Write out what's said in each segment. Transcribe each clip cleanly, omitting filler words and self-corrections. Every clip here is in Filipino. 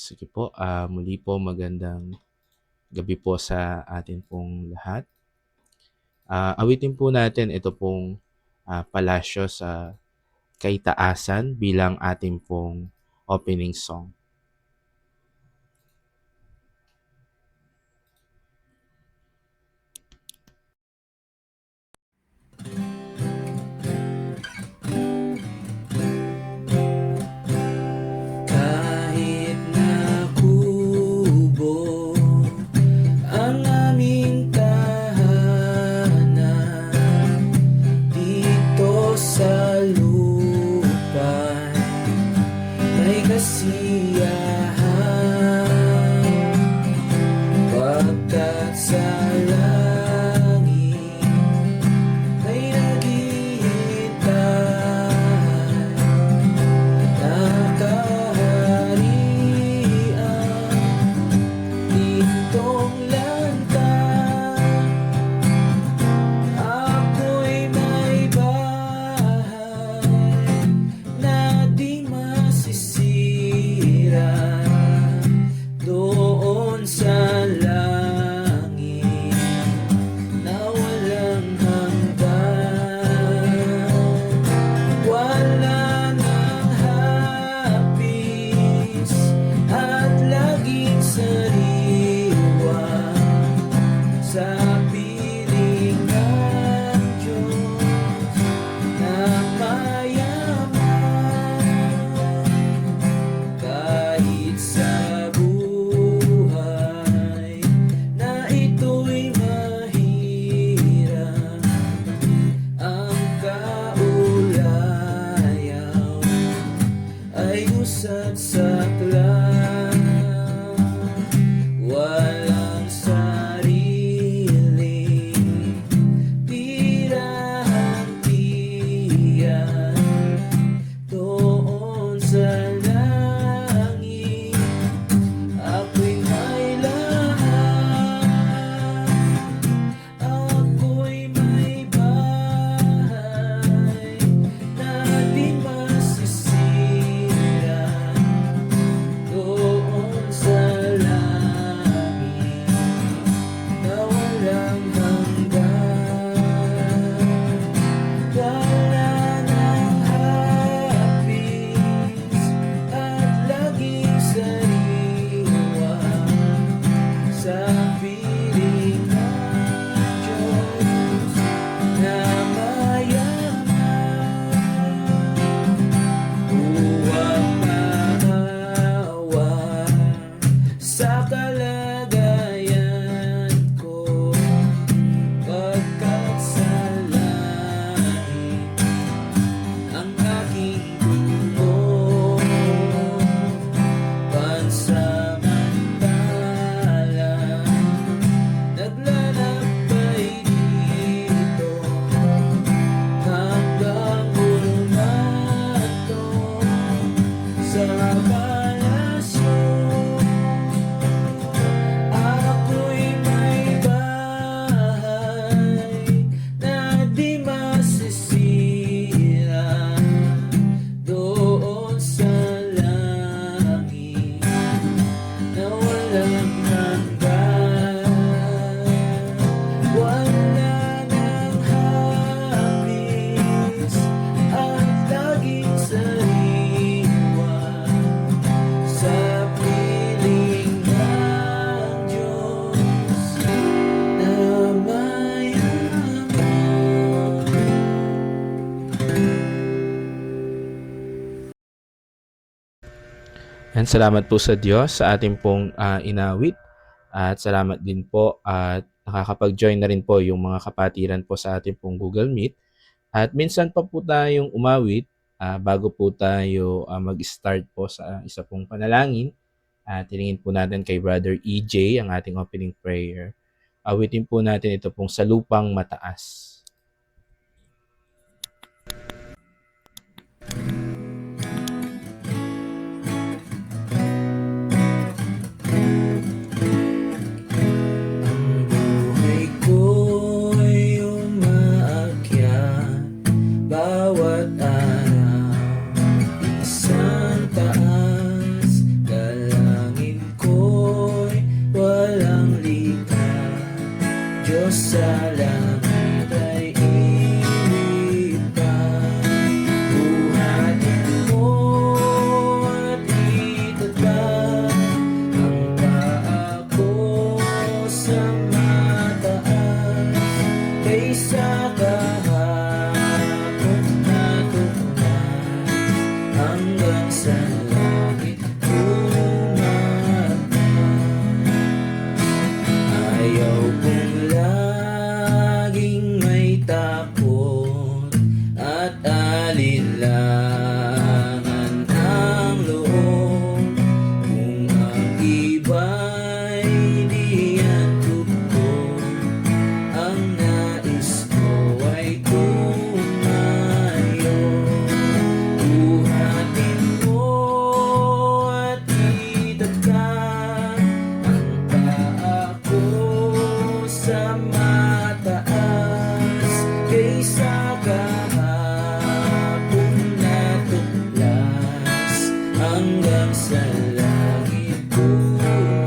Sige po, muli po magandang gabi po sa atin pong lahat. Awitin po natin ito pong Palasyo sa Kaitaasan bilang ating pong opening song. Kahit na kubo ang aming tahanan dito sa lupa, may kasiyahan pagkat sa langit may naghihintay na kaharian ditong lantan. Ako'y may bahay na di masisira doon sa langit na walang hanggan. Wala nang hapis at laging sariwa sa piling ng Diyos na mayaman. Kahit sa buhay na ito'y mahirap, ang kaulayaw ay usad saklap. Walang sarili, tirahang tiyan doon sa langit. Ako'y may lahat, ako'y may bahay na di masisira doon sa langit na walang hanggan. Wala nang hapis at laging sariwa sa piling ng Diyos na mayaman. Huwag maawa sa kalagayan ko, pagkat sa langit ang aking tulong. Pansamantala naglalakbay dito hanggang humantong sa palasyo. Ako'y may bahay na di masisira doon sa langit na walang hanggan. Wala nang hapis at laging sariwa sa piling ng Diyos na mayaman. And salamat po sa Diyos sa ating pong inawit at salamat din po at nakakapag-join na rin po yung mga kapatiran po sa ating pong Google Meet. At minsan pa po tayong umawit bago po tayo mag-start po sa isa pong panalangin. Tingin po natin kay Brother EJ ang ating opening prayer. Awitin po natin ito pong Sa Lupang Mataas. Buhay ko'y umaakyat bawat araw, isang taas, dalangin hanggang sa langit bumakas.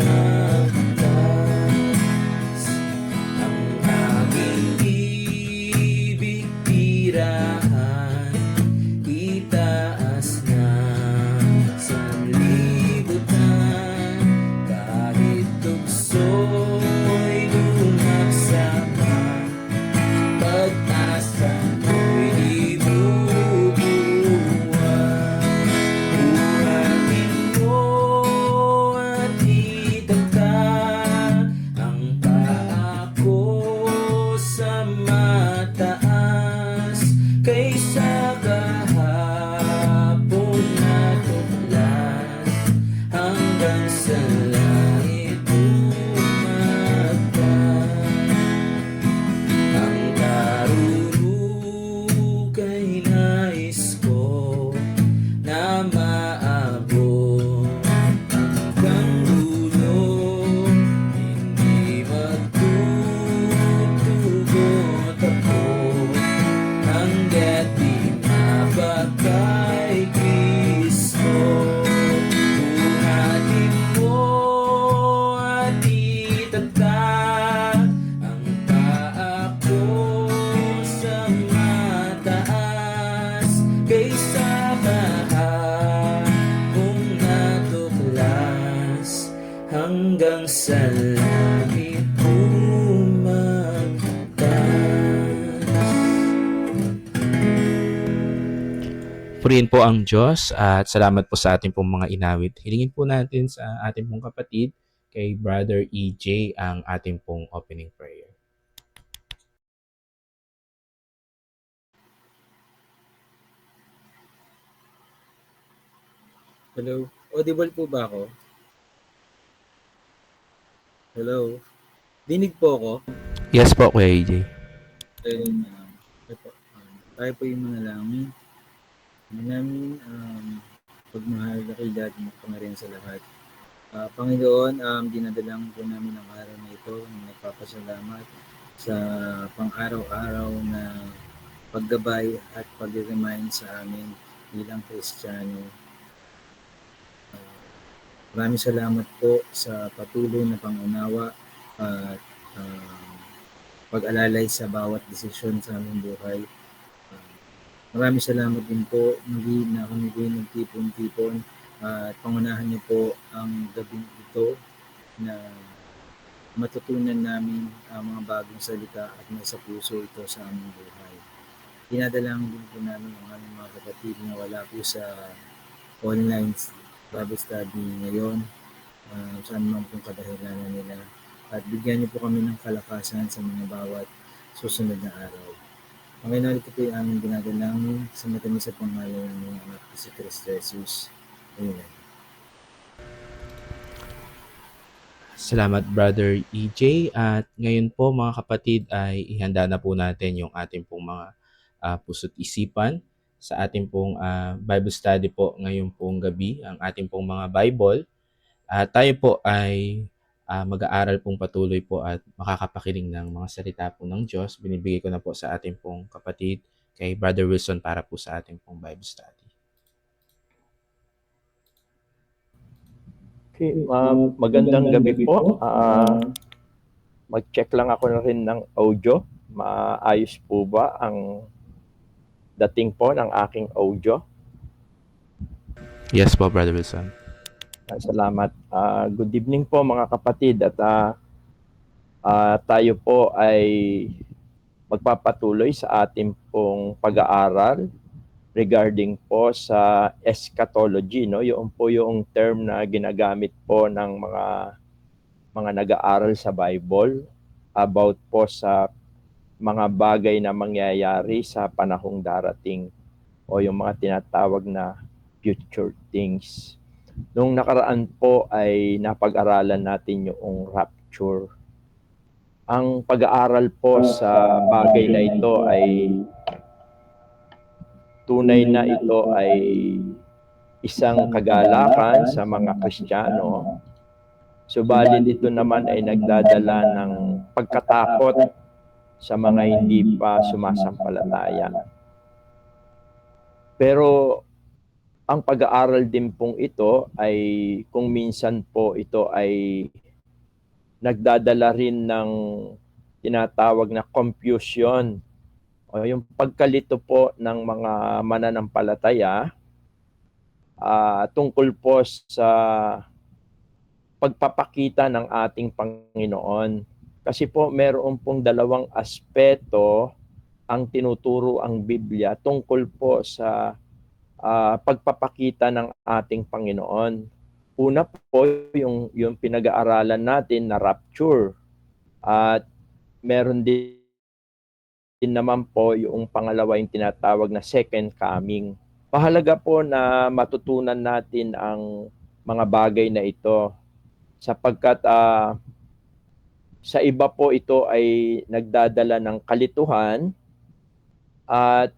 Ang aking ibig tirahan, itaas na sanlibutan. Kahit tukso'y lumaksa pa, pag-asa mo'y di bubuwan. Buhatin mo at itakda ang paa ko sa mataas, kaysa kahapon na tuklas, hanggang sa langit umagpas. Ang darurukay nais ko na maabot hanggang dulo, hindi magtutugot ako hanggat di mabagay Kristo. Buhatin mo at itatag ang paa ko sa mataas, kaysa kahapong natuklas, hanggang sa langit umagpas. Purihin po ang Diyos at salamat po sa ating pong mga inawit. Hilingin po natin sa ating pong kapatid, kay Brother EJ, ang ating pong opening prayer. Hello? Audible po ba ako? Hello? Dinig po ako? Yes po, Kuya EJ. Ayun, ito, tayo po yung manalangin. Manalangin, pagmahal na kay Dad, mapangarihan sa lahat. Panginoon, dinadalang po namin ang araw na ito. Nagpapasalamat sa pang-araw-araw na paggabay at pag-remind sa amin bilang Kristiyano. Maraming salamat po sa patuloy na pangunawa at pag-alalay sa bawat desisyon sa aming buhay. Maraming salamat din po, muli na kami po nagtipon-tipon at pangunahan niyo po ang gabing ito na matutunan namin ang mga bagong salita at may sa puso ito sa aming buhay. Dinadalang din po namin ang aming mga kapatid na wala po sa online Bible study ngayon, saan man pong kadahilanan nila, at bigyan niyo po kami ng kalakasan sa mga bawat susunod na araw. Panginoon, ito po yung aming ginadalangin sa matamis at pangalan ng mga anak ko si Kristo Jesus. Amen. Salamat, Brother EJ. At ngayon po, mga kapatid, ay ihanda na po natin yung ating pong mga puso't isipan sa ating pong Bible study po ngayon pong gabi, ang ating pong mga Bible. Tayo po ay mag-aaral pong patuloy po at makakapakinig ng mga salita po ng Diyos. Binibigay ko na po sa ating pong kapatid, kay Brother Wilson, para po sa ating pong Bible study. Okay, magandang gabi po. Mag-check lang ako na rin ng audio. Maayos po ba ang dating po ng aking audio? Yes po, Brother Wilson. Salamat. Good evening po mga kapatid, at tayo po ay magpapatuloy sa ating pong pag-aaral regarding po sa eschatology, no? Yung po yung term na ginagamit po ng mga nag-aaral sa Bible about po sa mga bagay na mangyayari sa panahong darating, o yung mga tinatawag na future things. Nung nakaraan po ay napag-aralan natin yung rapture. Ang pag-aaral po sa bagay na ito ay tunay na ito ay isang kagalakan sa mga Kristiyano. Subalit ito naman ay nagdadala ng pagkatakot sa mga hindi pa sumasampalataya. Pero ang pag-aaral din pong ito ay kung minsan po ito ay nagdadala rin ng tinatawag na confusion o yung pagkalito po ng mga mananampalataya tungkol po sa pagpapakita ng ating Panginoon. Kasi po meron pong dalawang aspeto ang tinuturo ang Biblia tungkol po sa pagpapakita ng ating Panginoon. Una po yung pinag-aaralan natin na rapture at meron din naman po yung pangalawa yung tinatawag na second coming. Mahalaga po na matutunan natin ang mga bagay na ito sapagkat sa iba po ito ay nagdadala ng kalituhan at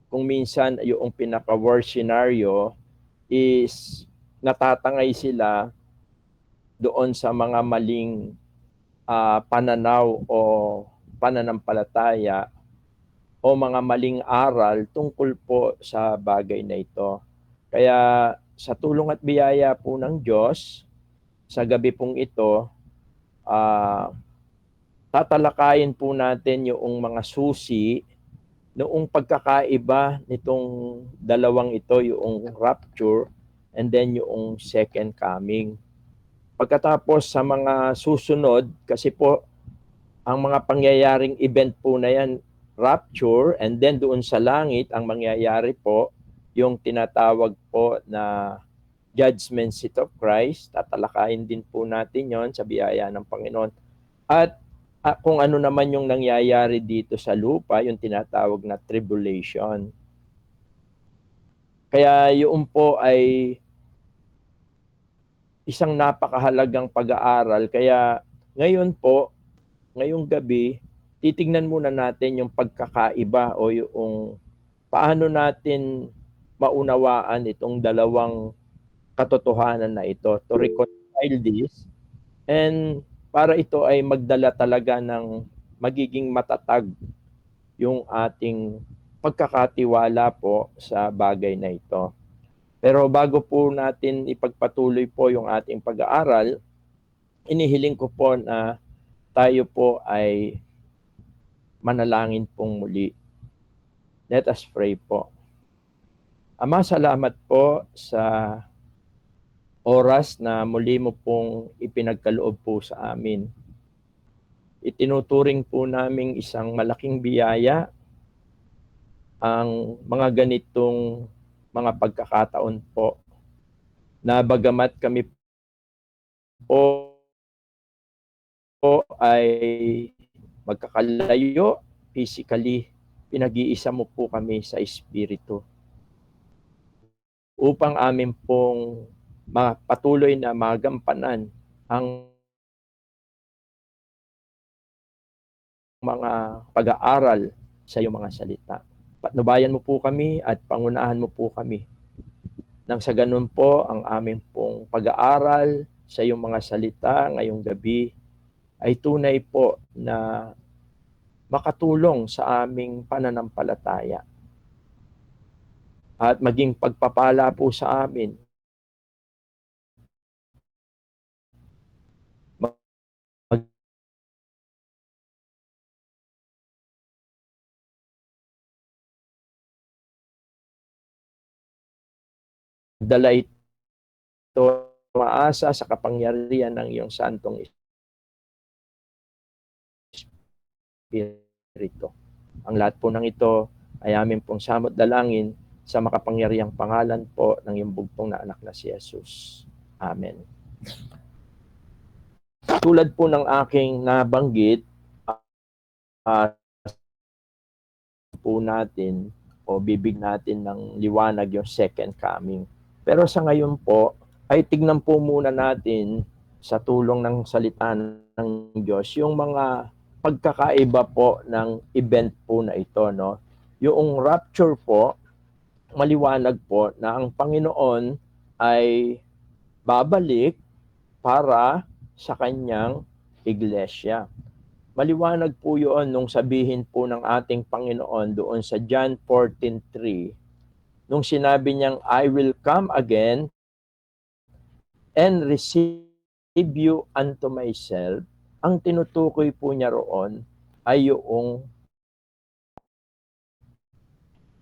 kung minsan yung pinaka-worst scenario is natatangay sila doon sa mga maling pananaw o pananampalataya o mga maling aral tungkol po sa bagay na ito. Kaya sa tulong at biyaya po ng Diyos, sa gabi pong ito, tatalakayin po natin yung mga susi noong pagkakaiba nitong dalawang ito, yung rapture and then yung second coming. Pagkatapos sa mga susunod, kasi po ang mga pangyayaring event po na yan, rapture, and then doon sa langit, ang mangyayari po, yung tinatawag po na judgment seat of Christ. Tatalakayin din po natin yon sa biyaya ng Panginoon. At kung ano naman yung nangyayari dito sa lupa, yung tinatawag na tribulation. Kaya yun po ay isang napakahalagang pag-aaral. Kaya ngayon po, ngayong gabi, titignan muna natin yung pagkakaiba o yung paano natin maunawaan itong dalawang katotohanan na ito to reconcile this and para ito ay magdala talaga ng magiging matatag yung ating pagkakatiwala po sa bagay na ito. Pero bago po natin ipagpatuloy po yung ating pag-aaral, inihiling ko po na tayo po ay manalangin pong muli. Let us pray po. Ama, salamat po sa oras na muli mo pong ipinagkaloob po sa amin. Itinuturing po naming isang malaking biyaya ang mga ganitong mga pagkakataon po na bagamat kami po ay magkakalayo physically, pinag-iisa mo po kami sa espiritu upang amin pong patuloy na magampanan ang mga pag-aaral sa iyong mga salita. Patnubayan mo po kami at pangunahan mo po kami. Nang sa ganun po, ang aming pong pag-aaral sa iyong mga salita ngayong gabi ay tunay po na makatulong sa aming pananampalataya at maging pagpapala po sa amin dala ito maasa sa kapangyarihan ng iyong santong Espiritu. Ang lahat po ng ito ay amin pong samot dalangin sa makapangyarihang pangalan po ng iyong bugtong na anak na si Jesus. Amen. Tulad po ng aking nabanggit, po natin o bibig natin ng liwanag yung second coming. Pero sa ngayon po, ay tignan po muna natin sa tulong ng salita ng Diyos yung mga pagkakaiba po ng event po na ito, no? Yung rapture po, maliwanag po na ang Panginoon ay babalik para sa kanyang iglesia. Maliwanag po yun nung sabihin po ng ating Panginoon doon sa John 14:3 nung sinabi niyang, I will come again and receive you unto myself, ang tinutukoy po niya roon ay yung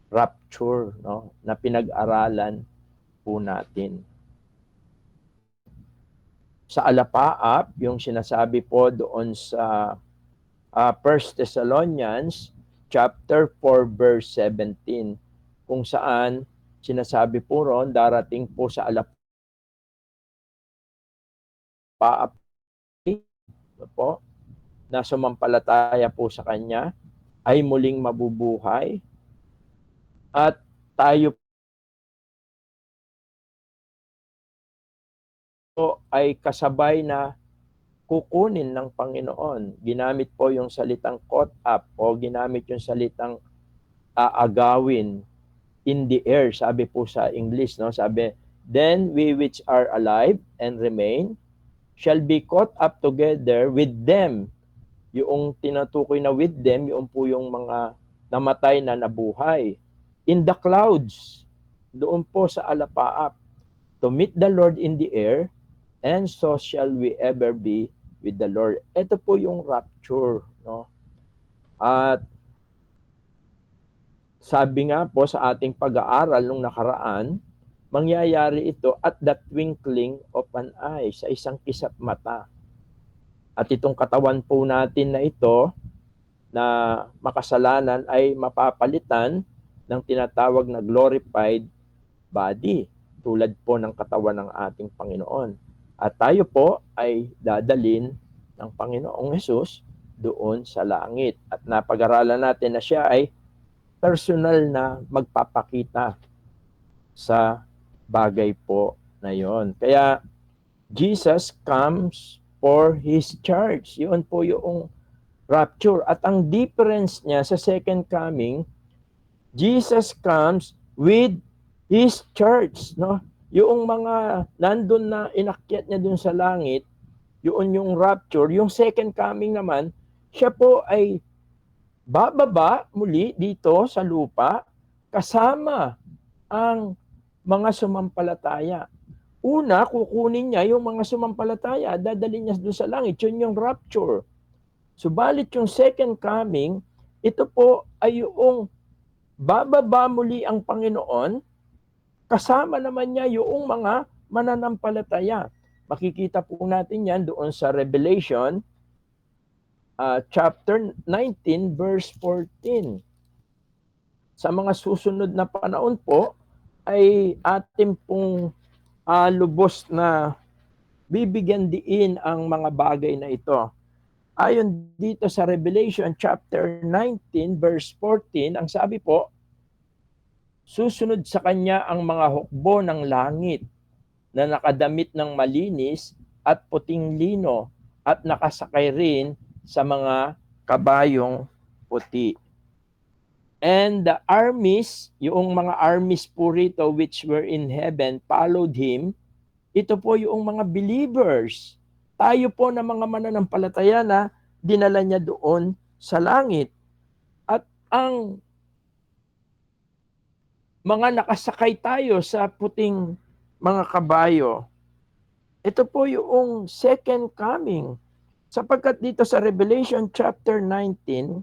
rapture, no, na pinag-aralan po natin. Sa alapaap, yung sinasabi po doon sa 1 Thessalonians chapter 4 verse 17, kung saan sinasabi po ron, darating po sa alapaap po, na sumampalataya po sa Kanya ay muling mabubuhay at tayo po ay kasabay na kukunin ng Panginoon. Ginamit po yung salitang caught up o ginamit yung salitang aagawin in the air. Sabi po sa English, no? Sabi, then we which are alive and remain shall be caught up together with them. Yung tinatukoy na with them, yung po yung mga namatay na nabuhay. In the clouds, doon po sa alapaap, to meet the Lord in the air, and so shall we ever be with the Lord. Ito po yung rapture, no? At sabi nga po sa ating pag-aaral nung nakaraan, mangyayari ito at the twinkling of an eye, sa isang kisap mata. At itong katawan po natin na ito, na makasalanan, ay mapapalitan ng tinatawag na glorified body, tulad po ng katawan ng ating Panginoon. At tayo po ay dadalin ng Panginoong Hesus doon sa langit. At napag-aralan natin na siya ay personal na magpapakita sa bagay po na yon. Kaya Jesus comes for His church. Yun po yung rapture. At ang difference niya sa second coming, Jesus comes with His church, no? Yung mga nandun na inakyat niya dun sa langit, yun yung rapture. Yung second coming naman, siya po ay bababa muli dito sa lupa kasama ang mga sumampalataya. Una, kukunin niya yung mga sumampalataya, dadalhin niya doon sa langit. Yun yung rapture. Subalit yung second coming, ito po ay yung bababa muli ang Panginoon, kasama naman niya yung mga mananampalataya. Makikita po natin yan doon sa Revelation chapter 19 verse 14. Sa mga susunod na panahon po, ay ating pong lubos na bibigyan diin ang mga bagay na ito. Ayon dito sa Revelation chapter 19 verse 14, ang sabi po, susunod sa kanya ang mga hukbo ng langit na nakadamit ng malinis at puting lino at nakasakay rin sa mga kabayong puti. And the armies, yung mga armies po rito which were in heaven followed him. Ito po yung mga believers. Tayo po na mga mananampalataya na dinala niya doon sa langit. At ang mga nakasakay tayo sa puting mga kabayo, ito po yung second coming. Sapagkat dito sa Revelation chapter 19,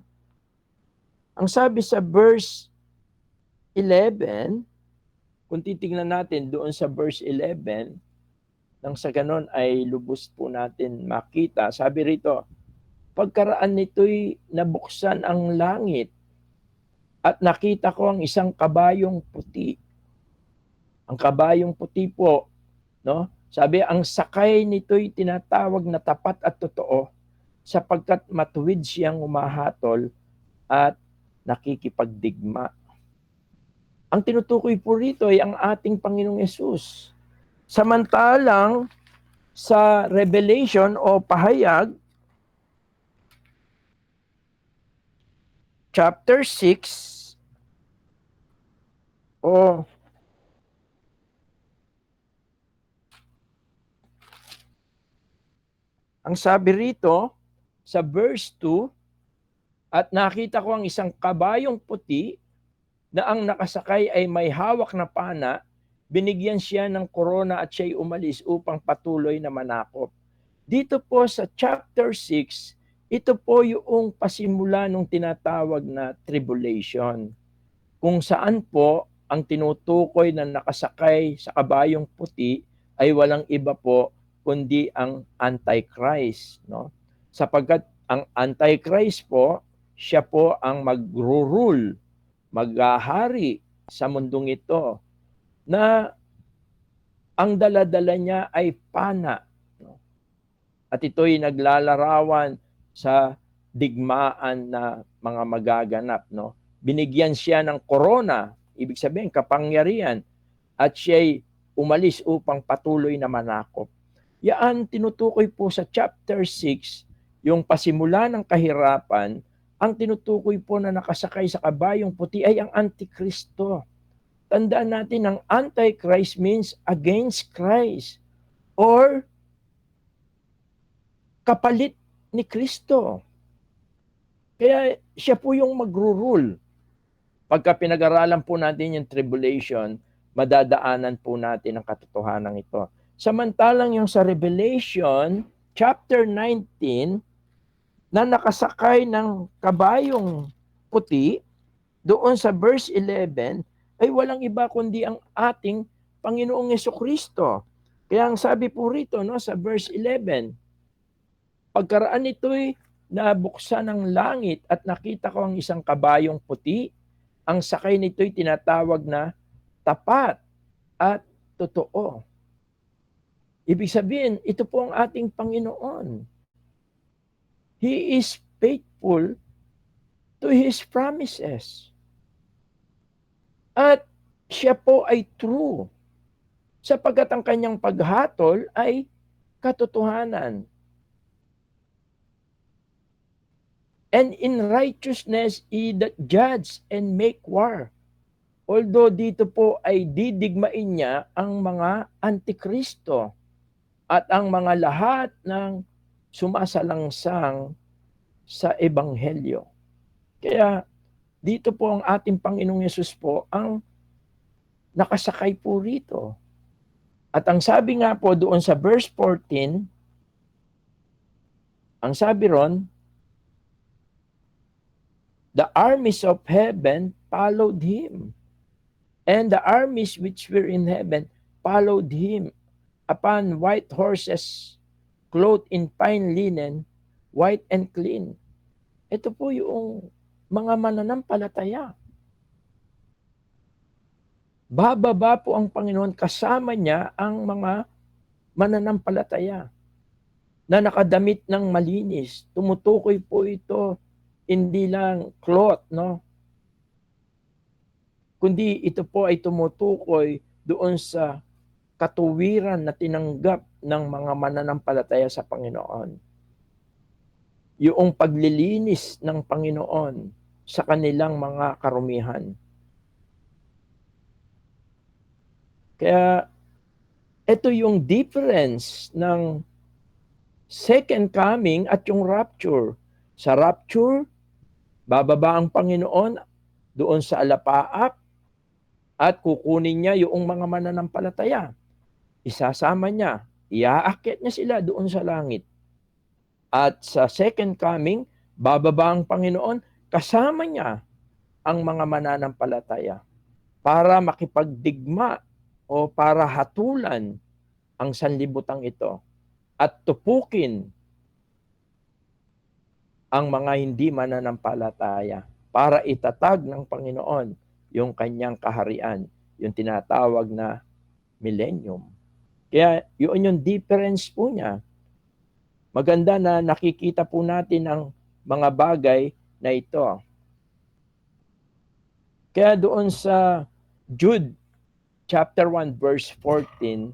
ang sabi sa verse 11, kung titignan natin doon sa verse 11, nang sa ganon ay lubos po natin makita. Sabi rito, pagkaraan nito'y nabuksan ang langit at nakita ko ang isang kabayong puti. Ang kabayong puti po, no? Sabi, ang sakay nito'y tinatawag na tapat at totoo sapagkat matuwid siyang umahatol at nakikipagdigma. Ang tinutukoy po rito ay ang ating Panginoong Yesus. Samantalang sa Revelation o pahayag, chapter 6, ang sabi rito sa verse 2, at nakita ko ang isang kabayong puti na ang nakasakay ay may hawak na pana, binigyan siya ng korona at siya'y umalis upang patuloy na manakop. Dito po sa chapter 6, ito po yung pasimula ng tinatawag na tribulation, kung saan po ang tinutukoy na nakasakay sa kabayong puti ay walang iba po kundi ang Antichrist, no? Sapagkat ang Antichrist po, siya po ang magro-rule, maghahari sa mundong ito, na ang dala-dala niya ay pana, no? At ito'y naglalarawan sa digmaan na mga magaganap, no? Binigyan siya ng korona, ibig sabihin kapangyarihan, at siya'y umalis upang patuloy na manakop. Yan tinutukoy po sa chapter 6, yung pasimula ng kahirapan. Ang tinutukoy po na nakasakay sa kabayong puti ay ang Antikristo. Tandaan natin, ang Antichrist means against Christ or kapalit ni Kristo. Kaya siya po yung magro-rule. Pagka pinag-aralan po natin yung tribulation, madadaanan po natin ang katotohanan ito. Samantalang yung sa Revelation, chapter 19, na nakasakay ng kabayong puti, doon sa verse 11, ay walang iba kundi ang ating Panginoong Jesucristo. Kaya ang sabi po rito, no, sa verse 11, pagkaraan nito'y nabuksan ng langit at nakita ko ang isang kabayong puti, ang sakay nito'y tinatawag na tapat at totoo. Ibig sabihin, ito po ang ating Panginoon. He is faithful to His promises. At siya po ay true, sapagkat ang kanyang paghatol ay katotohanan. And in righteousness he that judge and make war. Although dito po ay didigmain niya ang mga antikristo at ang mga lahat ng sumasalangsang sa ebanghelyo. Kaya dito po ang ating Panginoong Yesus po ang nakasakay po rito. At ang sabi nga po doon sa verse 14, ang sabi ron, the armies of heaven followed him, and the armies which were in heaven followed him upon white horses, clothed in fine linen, white and clean. Ito po yung mga mananampalataya. Bababa po ang Panginoon, kasama niya ang mga mananampalataya na nakadamit ng malinis. Tumutukoy po ito hindi lang cloth, no? Kundi ito po ay tumutukoy doon sa katuwiran na tinanggap ng mga mananampalataya sa Panginoon. Yung paglilinis ng Panginoon sa kanilang mga karumihan. Kaya ito yung difference ng second coming at yung rapture. Sa rapture, bababa ang Panginoon doon sa alapaap at kukunin niya yung mga mananampalataya. Isasama niya, iaakyat niya sila doon sa langit. At sa second coming, bababa ang Panginoon, kasama niya ang mga mananampalataya para makipagdigma o para hatulan ang sanlibutan ito at tupukin ang mga hindi mananampalataya para itatag ng Panginoon yung kanyang kaharian, yung tinatawag na millennium. Kaya yun yung difference po niya. Maganda na nakikita po natin ang mga bagay na ito. Kaya doon sa Jude chapter 1 verse 14,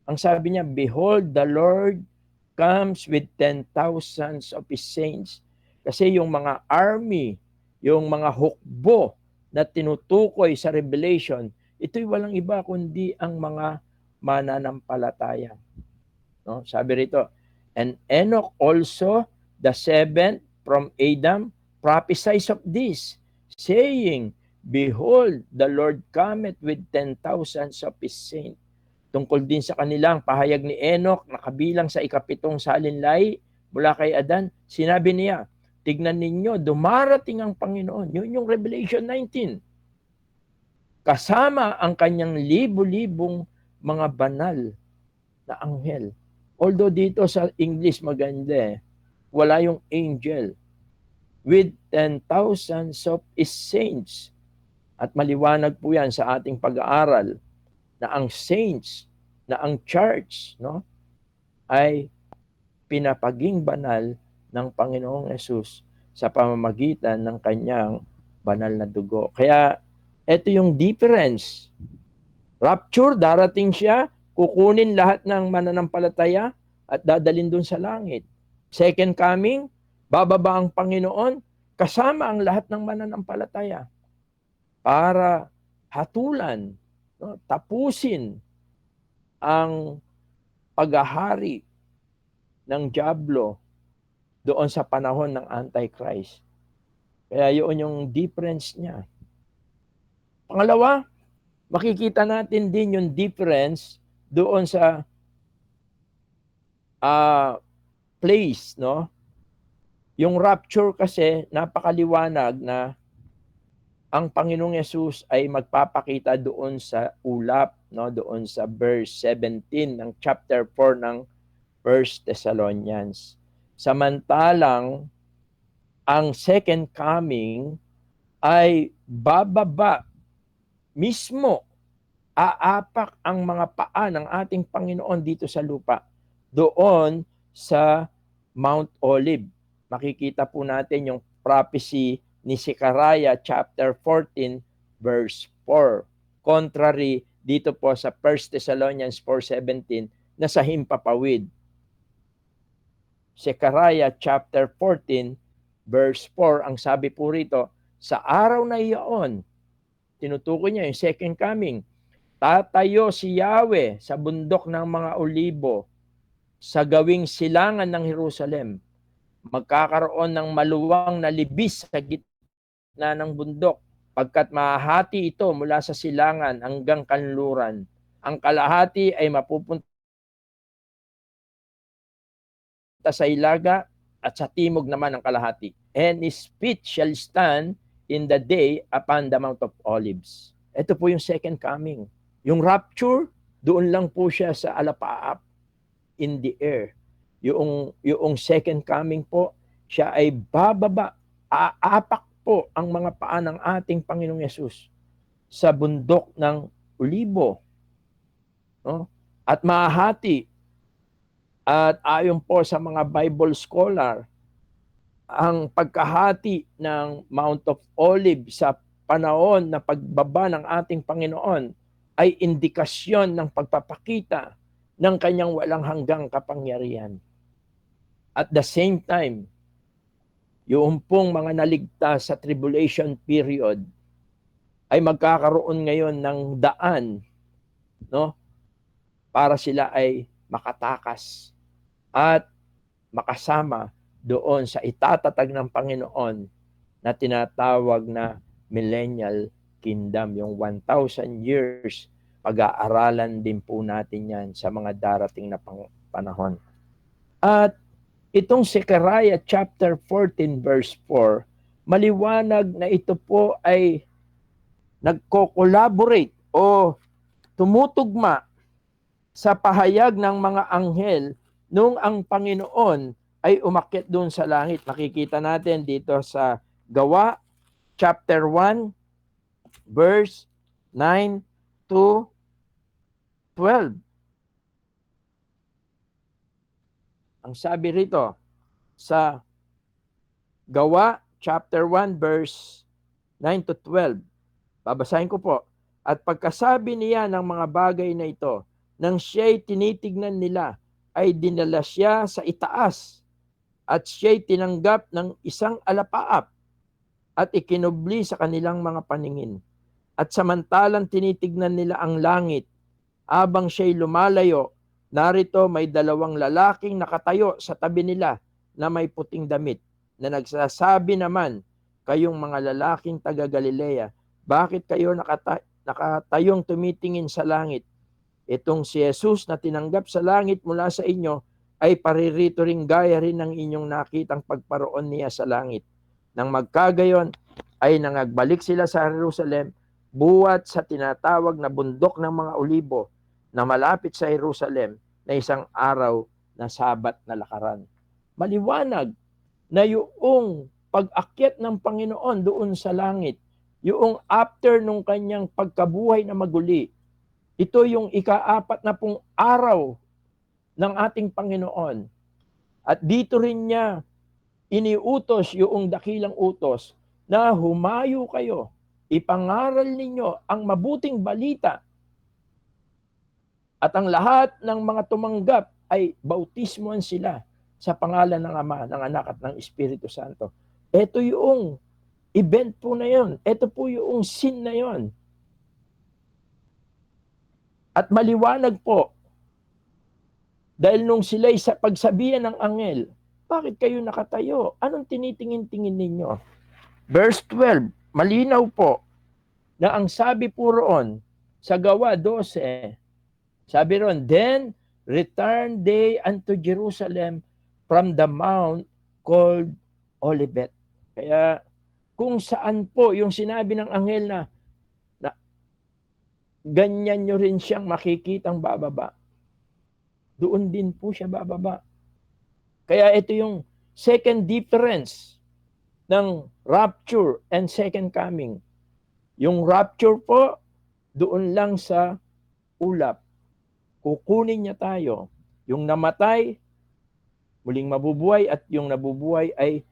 ang sabi niya, behold, the Lord comes with 10,000 of His saints. Kasi yung mga army, yung mga hukbo na tinutukoy sa Revelation, ito'y walang iba kundi ang mga mananampalataya. No? Sabi rito, and Enoch also, the seventh from Adam, prophesies of this, saying, Behold, the Lord cometh with 10,000s of his saints. Tungkol din sa kanilang pahayag ni Enoch na kabilang sa ikapitong salinlay mula kay Adan, sinabi niya, tignan ninyo, dumarating ang Panginoon. Yun yung Revelation 19. Kasama ang kanyang libo-libong mga banal na anghel. Although dito sa English maganda, wala yung angel. With 10,000s of his saints. At maliwanag po yan sa ating pag-aaral na ang saints, na ang church, no, ay pinapaging banal ng Panginoong Yesus sa pamamagitan ng kanyang banal na dugo. Kaya ito yung difference. Rapture, darating siya, kukunin lahat ng mananampalataya at dadalhin dun sa langit. Second coming, bababa ang Panginoon, kasama ang lahat ng mananampalataya para hatulan, no, tapusin ang paghahari ng dyablo doon sa panahon ng Antichrist. Kaya yun yung difference niya. Pangalawa, makikita natin din yung difference doon sa place, no? Yung rapture kasi napakaliwanag na ang Panginoong Yesus ay magpapakita doon sa ulap, no, doon sa verse 17 ng chapter 4 ng 1 Thessalonians. Samantalang ang second coming ay bababa mismo, aapak ang mga paa ng ating Panginoon dito sa lupa, doon sa Mount Olive. Makikita po natin yung prophecy ni Zechariah chapter 14 verse 4. Contrary dito po sa 1 Thessalonians 4:17 na sa himpapawid. Zechariah chapter 14 verse 4, ang sabi po rito, sa araw na iyon, tinutukoy niya yung second coming, tatayo si Yahweh sa bundok ng mga olibo sa gawing silangan ng Jerusalem. Magkakaroon ng maluwang na libis sa gitna ng bundok, pagkat mahahati ito mula sa silangan hanggang kanluran. Ang kalahati ay mapupunta sa ilaga at sa timog naman ang kalahati. And his feet shall stand in the day upon the Mount of Olives. Ito po yung second coming. Yung rapture, doon lang po siya sa alapaap in the air. Yung second coming po, siya ay bababa, aapak po ang mga paa ng ating Panginoong Yesus sa bundok ng Olibo. No? At mahahati. At ayon po sa mga Bible scholar, ang pagkahati ng Mount of Olives sa panahon na pagbaba ng ating Panginoon ay indikasyon ng pagpapakita ng kanyang walang hanggang kapangyarihan. At the same time, yung pong mga naligtas sa tribulation period ay magkakaroon ngayon ng daan, no, para sila ay makatakas at makasama doon sa itatatag ng Panginoon na tinatawag na millennial kingdom, yung 1,000 years. Pag-aaralan din po natin yan sa mga darating na panahon. At itong Zechariah chapter 14 verse 4, maliwanag na ito po ay nagko-collaborate o tumutugma sa pahayag ng mga anghel nung ang Panginoon ay umakyat doon sa langit. Nakikita natin dito sa Gawa chapter 1 verse 9 to 12. Ang sabi rito sa Gawa chapter 1 verse 9 to 12. Babasahin ko po. At pagkasabi niya ng mga bagay na ito, nang siya'y tinitignan nila, ay dinala siya sa itaas at siya'y tinanggap ng isang alapaap at ikinubli sa kanilang mga paningin. At samantalang tinitignan nila ang langit, abang siya'y lumalayo, narito may dalawang lalaking nakatayo sa tabi nila na may puting damit, na nagsasabi naman, kayong mga lalaking taga Galilea, Bakit kayo nakatayong tumitingin sa langit? Itong si Jesus na tinanggap sa langit mula sa inyo ay paririto ring gaya rin ng inyong nakitang pagparoon niya sa langit. Nang magkagayon ay nangagbalik sila sa Jerusalem buwat sa tinatawag na bundok ng mga olibo na malapit sa Jerusalem na isang araw na sabat na lakaran. Maliwanag na yung pag-akyat ng Panginoon doon sa langit, yung after nung kanyang pagkabuhay na maguli, ito yung ika-4 na pong araw ng ating Panginoon. At dito rin niya iniutos yung dakilang utos na humayo kayo, ipangaral ninyo ang mabuting balita. At ang lahat ng mga tumanggap ay bautismoan sila sa pangalan ng Ama, ng Anak at ng Espiritu Santo. Ito yung event po na yun. Ito po yung scene na yun. At maliwanag po, dahil nung sila'y sa pagsabihan ng anghel, bakit kayo nakatayo? Anong tinitingin-tingin ninyo? Verse 12, malinaw po na ang sabi po roon sa Gawa 12, sabi roon, then return they unto Jerusalem from the mount called Olivet. Kaya kung saan po yung sinabi ng anghel na ganyan nyo rin siyang makikitang bababa, doon din po siya bababa. Kaya ito yung second difference ng rapture and second coming. Yung rapture po, doon lang sa ulap. Kukunin niya tayo. Yung namatay, muling mabubuhay, at yung nabubuhay ay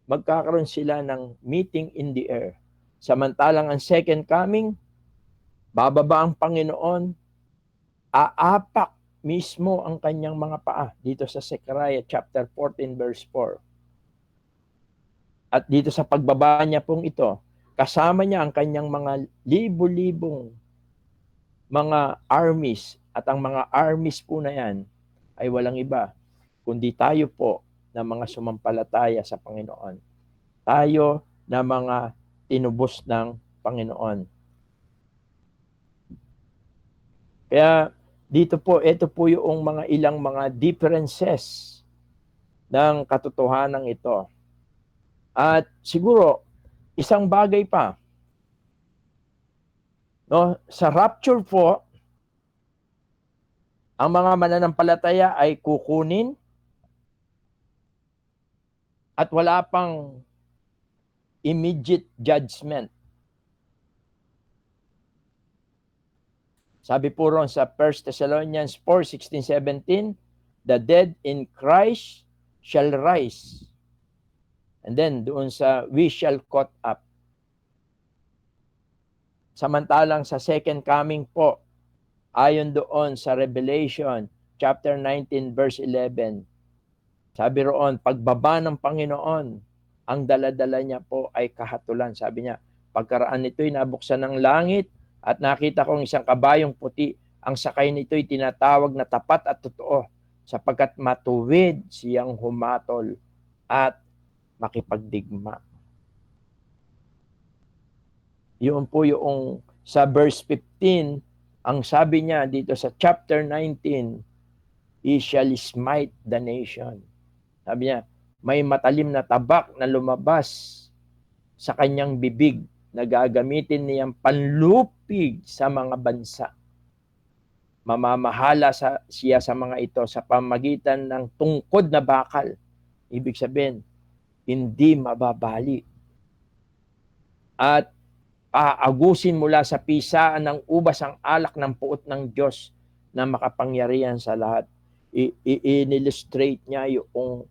magkakaroon sila ng meeting in the air. Samantalang ang second coming, bababa ang Panginoon, aapak mismo ang kanyang mga paa dito sa Zechariah chapter 14 verse 4. At dito sa pagbaba niya pong ito, kasama niya ang kanyang mga libo-libong mga armies, at ang mga armies po na yan ay walang iba kundi tayo po na mga sumampalataya sa Panginoon. Tayo na mga tinubos ng Panginoon. Kaya dito po, ito po yung mga ilang mga differences ng katotohanan ito. At siguro, isang bagay pa, no, sa rapture po, ang mga mananampalataya ay kukunin at wala pang immediate judgment. Sabi po ron sa 1 Thessalonians 4:16-17, the dead in Christ shall rise. And then doon sa we shall caught up. Samantalang sa second coming po, ayon doon sa Revelation chapter 19 verse 11, sabi roon, pagbaba ng Panginoon, ang daladala niya po ay kahatulan. Sabi niya, pagkaraan nito'y nabuksan ng langit at nakita kong isang kabayong puti. Ang sakay nito'y tinatawag na tapat at totoo, sapagkat matuwid siyang humatol at makipagdigma. Yun po yung sa verse 15, ang sabi niya dito sa chapter 19, he shall smite the nation. Sabi niya, may matalim na tabak na lumabas sa kanyang bibig na gagamitin niyang panlupig sa mga bansa. Mamamahala siya sa mga ito sa pamagitan ng tungkod na bakal. Ibig sabihin, hindi mababali. At aagusin mula sa pisaan ng ubas ang alak ng puot ng Diyos na makapangyarihan sa lahat. I-illustrate niya yung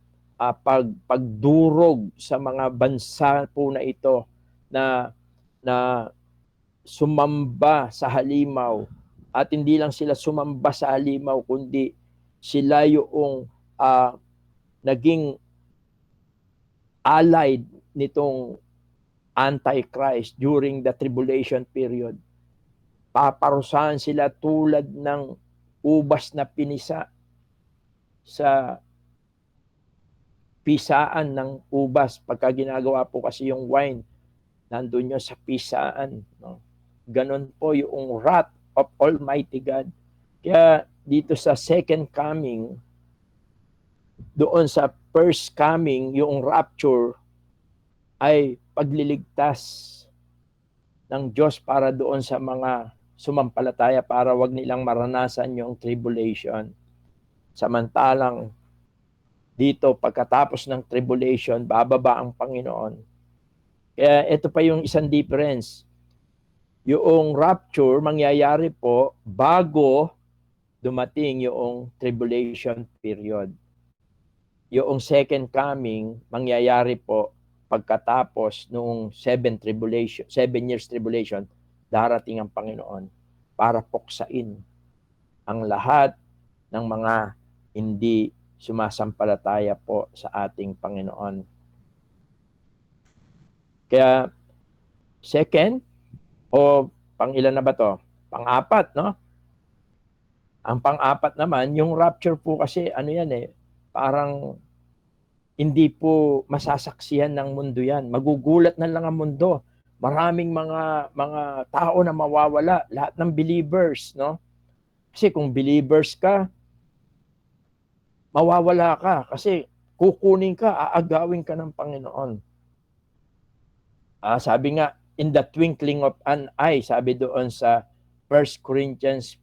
pagdurog sa mga bansa po na ito na sumamba sa halimaw, at hindi lang sila sumamba sa halimaw kundi sila yung naging allied nitong Antichrist during the tribulation period. Paparusahan sila tulad ng ubas na pinisa sa pisaan ng ubas. Pagka ginagawa po kasi yung wine, nandun yun sa pisaan. No? Ganon po yung wrath of Almighty God. Kaya dito sa second coming, doon sa first coming, yung rapture ay pagliligtas ng Diyos para doon sa mga sumampalataya para wag nilang maranasan yung tribulation. Samantalang dito, pagkatapos ng tribulation, bababa ang Panginoon. Kaya ito pa yung isang difference. Yung rapture, mangyayari po bago dumating yung tribulation period. Yung second coming, mangyayari po pagkatapos noong 7 years tribulation, darating ang Panginoon para puksain ang lahat ng mga hindi sumasampalataya po sa ating Panginoon. Kaya, second, o pang-ilan na ba to? Pang-apat, no? Ang pang-apat naman, yung rapture po kasi, ano yan parang hindi po masasaksihan ng mundo yan. Magugulat na lang ang mundo. Maraming mga tao na mawawala, lahat ng believers, no? Kasi kung believers ka, mawawala ka kasi kukunin ka, aagawin ka ng Panginoon. Sabi nga, in the twinkling of an eye, sabi doon sa 1 Corinthians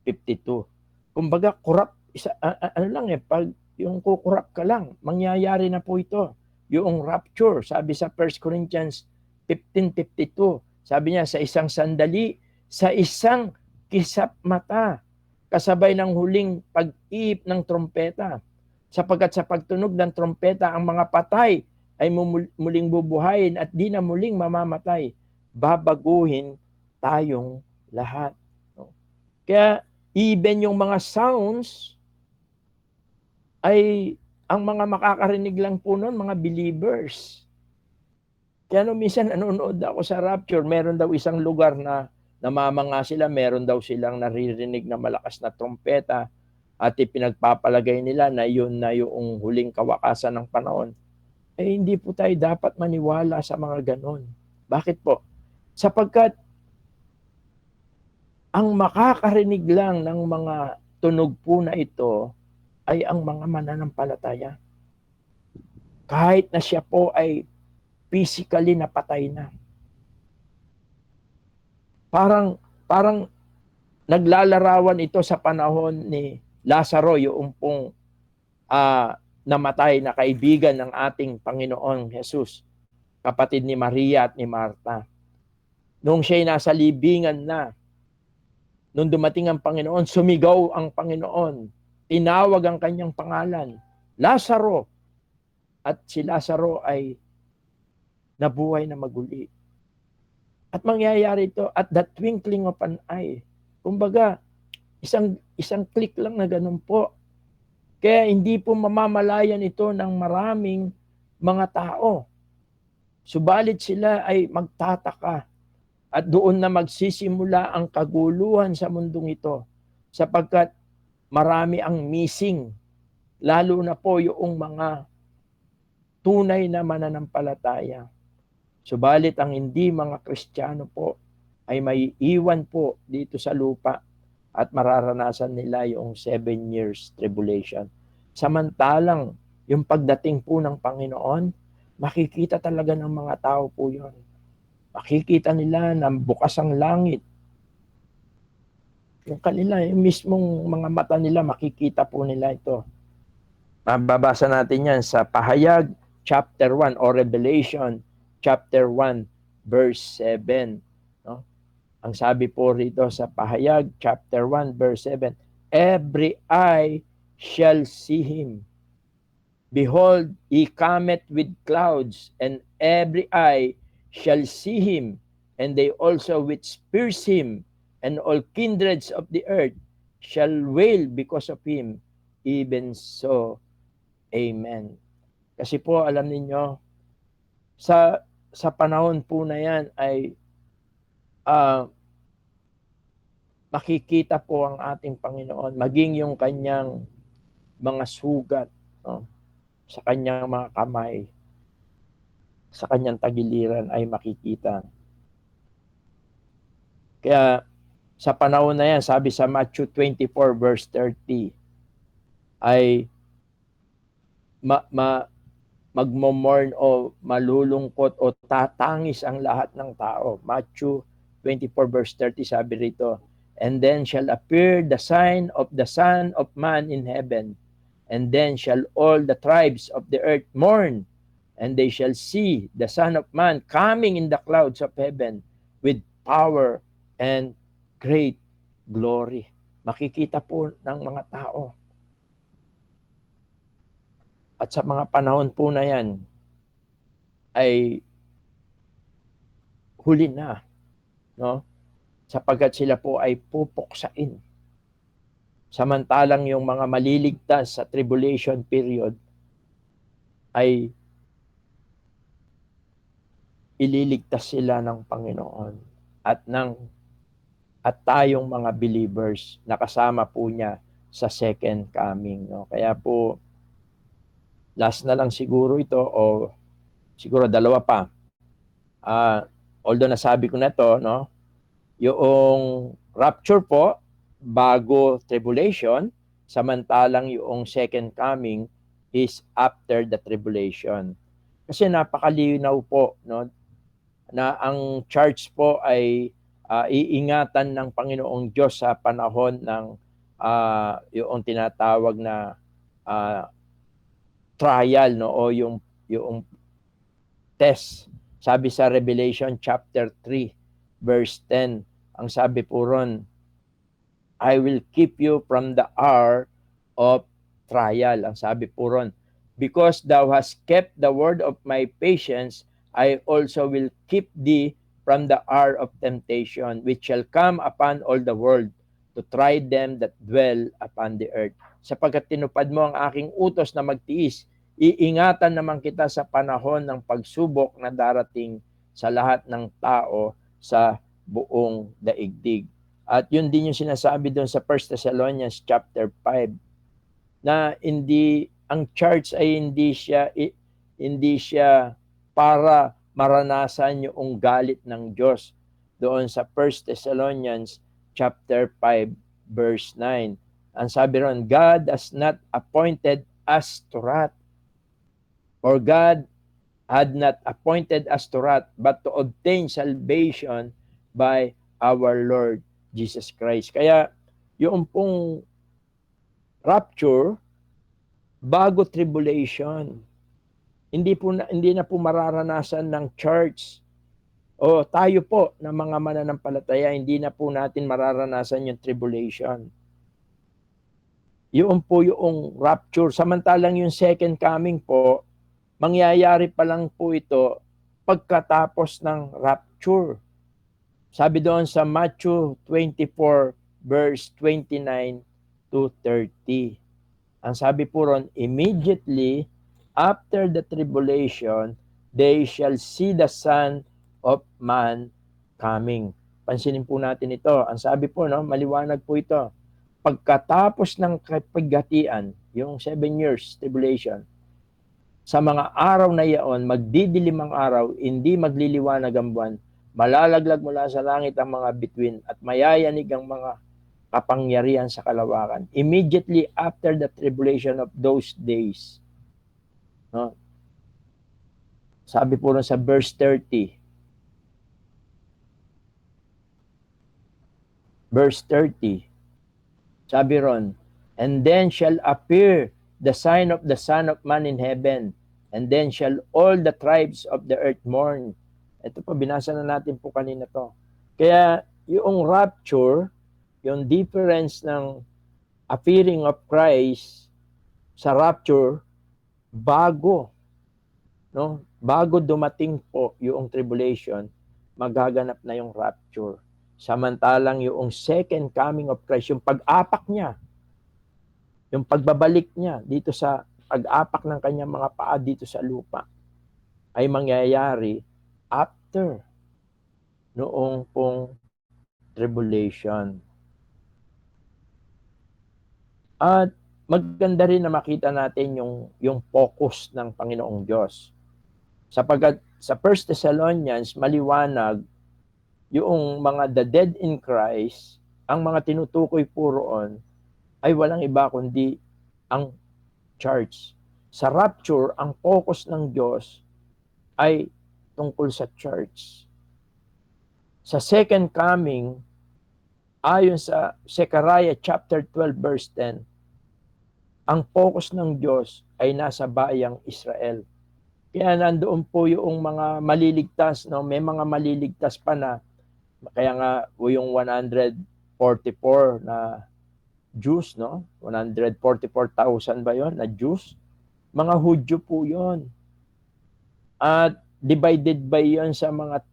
15:52. Kumbaga, corrupt, ano lang pag yung kukurap ka lang, mangyayari na po ito. Yung rapture, sabi sa 1 Corinthians 15:52, sabi niya, sa isang sandali, sa isang kisap mata, kasabay ng huling pag-iip ng trompeta. Sapagkat sa pagtunog ng trompeta, ang mga patay ay muling bubuhayin at di na muling mamamatay. Babaguhin tayong lahat. Kaya even yung mga sounds ay ang mga makakarinig lang po nun, mga believers. Kaya minsan nanonood ako sa rapture, meron daw isang lugar na namamanga sila, meron daw silang naririnig na malakas na trompeta at ipinagpapalagay nila na yun na yung huling kawakasan ng panahon. Hindi po tayo dapat maniwala sa mga ganon. Bakit po? Sapagkat ang makakarinig lang ng mga tunog po na ito ay ang mga mananampalataya. Kahit na siya po ay physically napatay na. Parang naglalarawan ito sa panahon ni Lazaro, yung pong namatay na kaibigan ng ating Panginoong Jesus, kapatid ni Maria at ni Marta. Nung siya'y nasa libingan na, nung dumating ang Panginoon, sumigaw ang Panginoon, tinawag ang kanyang pangalan, Lazaro, at si Lazaro ay nabuhay na maguli. At mangyayari ito at the twinkling of an eye. Kumbaga, isang click lang na ganun po. Kaya hindi po mamamalayan ito ng maraming mga tao. Subalit sila ay magtataka at doon na magsisimula ang kaguluhan sa mundong ito, sapagkat marami ang missing, lalo na po yung mga tunay na mananampalataya. Subalit ang hindi mga Kristiyano po ay may iwan po dito sa lupa at mararanasan nila yung 7 years tribulation. Samantalang yung pagdating po ng Panginoon, makikita talaga ng mga tao po yun. Makikita nila na bukas ang langit. Yung kanila, yung mismong mga mata nila, makikita po nila ito. Mababasa natin yan sa Pahayag chapter 1 o Revelation chapter 1 verse 7. No? Ang sabi po rito sa Pahayag chapter 1 verse 7, every eye shall see him. Behold, he cometh with clouds, and every eye shall see him, and they also which pierce him, and all kindreds of the earth shall wail because of him. Even so, amen. Kasi po, alam niyo, sa panahon po na yan ay makikita po ang ating Panginoon, maging yung kanyang mga sugat, no, sa kanyang mga kamay. sa kanyang tagiliran ay makikita. Kaya sa panahon na yan, sabi sa Matthew 24 verse 30, ay magmo-mourn o malulungkot o tatangis ang lahat ng tao. Matthew 24 verse 30 sabi rito, and then shall appear the sign of the Son of Man in heaven, and then shall all the tribes of the earth mourn, and they shall see the Son of Man coming in the clouds of heaven with power and great glory. Makikita po ng mga tao. At sa mga panahon po na yan, ay huli na, no? Sapagkat sila po ay pupuksain. Samantalang yung mga maliligtas sa tribulation period ay ililigtas sila ng Panginoon at tayong mga believers na kasama po niya sa second coming, no? Kaya po last na lang siguro ito o siguro dalawa pa. Although nasabi ko na to, no? Yung rapture po bago tribulation, samantalang yung second coming is after the tribulation. Kasi napakalinaw po, no, na ang church po ay iingatan ng Panginoong Diyos sa panahon ng yung tinatawag na trial, no, o yung test. Sabi sa Revelation chapter 3 verse 10, ang sabi po ron, I will keep you from the hour of trial. Ang sabi po ron, because thou hast kept the word of my patience, I also will keep thee from the hour of temptation, which shall come upon all the world, to try them that dwell upon the earth. Sapagkat tinupad mo ang aking utos na magtiis, iingatan naman kita sa panahon ng pagsubok na darating sa lahat ng tao sa buong daigdig. At yun din yung sinasabi doon sa 1 Thessalonians chapter 5, na ang church ay hindi siya para maranasan yung galit ng Diyos. Doon sa 1 Thessalonians chapter 5 verse 9, ang sabi ron, God has not appointed us to wrath, or God had not appointed us to wrath, but to obtain salvation by our Lord Jesus Christ. Kaya yung pong rapture bago tribulation, hindi na po mararanasan ng church o tayo po na mga mananampalataya, hindi na po natin mararanasan yung tribulation. Yung po yung rapture. Samantalang yung second coming po, mangyayari pa lang po ito pagkatapos ng rapture. Sabi doon sa Matthew 24 verse 29 to 30. Ang sabi po ron, immediately after the tribulation, they shall see the Son of Man coming. Pansinin po natin ito. Ang sabi po, no, maliwanag po ito. Pagkatapos ng kapighatian, yung 7 years tribulation, sa mga araw na iyon, magdidilim ang araw, hindi magliliwanag ang buwan, malalaglag mula sa langit ang mga bituin, at mayayanig ang mga kapangyarihan sa kalawakan. Immediately after the tribulation of those days. No? Sabi po rin sa verse 30. Verse 30. Sabi ron, and then shall appear the sign of the Son of Man in heaven, and then shall all the tribes of the earth mourn. Ito po, binasa na natin po kanina to. Kaya yung rapture, yung difference ng appearing of Christ sa rapture, bago dumating po yung tribulation, magaganap na yung rapture. Samantalang yung second coming of Christ, yung pag-apak niya, yung pagbabalik niya dito sa pag-apak ng kanyang mga paa dito sa lupa, ay mangyayari after noong pong tribulation. At maganda rin na makita natin yung focus ng Panginoong Diyos. Sapagkat sa 1 Thessalonians, maliwanag yung mga the dead in Christ, ang mga tinutukoy po roon ay walang iba kundi ang church. Sa rapture, ang focus ng Diyos ay tungkol sa church. Sa second coming, ayon sa Zechariah chapter 12 verse 10, ang focus ng Diyos ay nasa bayang Israel. Kaya nandoon po yung mga maliligtas, no? May mga maliligtas pa na, kaya nga yung 144 na Jews, no? 144,000 ba yon na Jews? Mga Hudyo po yon. At divided by yon sa mga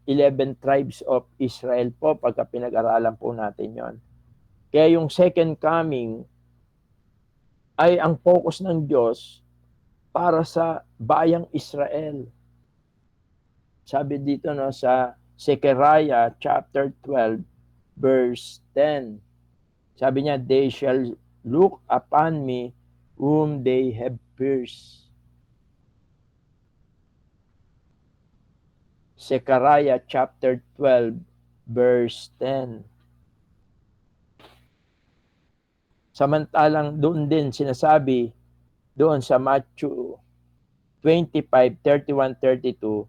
11 tribes of Israel po pagka pinag-aralan po natin yon. Kaya yung second coming ay ang focus ng Diyos para sa bayang Israel. Sabi dito, no, sa Zechariah chapter 12 verse 10. Sabi niya, they shall look upon me whom they have pierced. Zechariah chapter 12 verse 10. Samantalang doon din sinasabi, doon sa Matthew 25, 31, 32,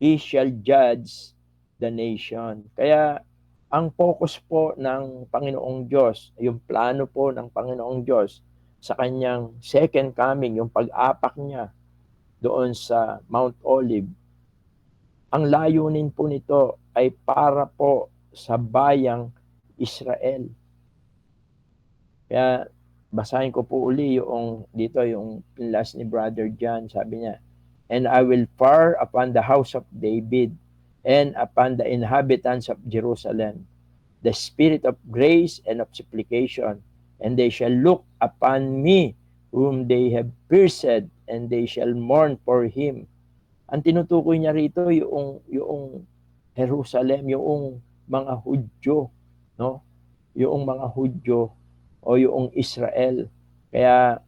He shall judge the nation. Kaya ang focus po ng Panginoong Diyos, yung plano po ng Panginoong Diyos sa kanyang second coming, yung pag-apak niya doon sa Mount Olive, ang layunin po nito ay para po sa bayang Israel. Kaya basahin ko po uli yung dito yung pinlas ni Brother John, sabi niya, and I will pour upon the house of David and upon the inhabitants of Jerusalem the spirit of grace and of supplication, and they shall look upon me whom they have pierced, and they shall mourn for him. Ang tinutukoy niya rito yung Jerusalem, yung mga Hudyo, no? Yung mga Hudyo o yung Israel. Kaya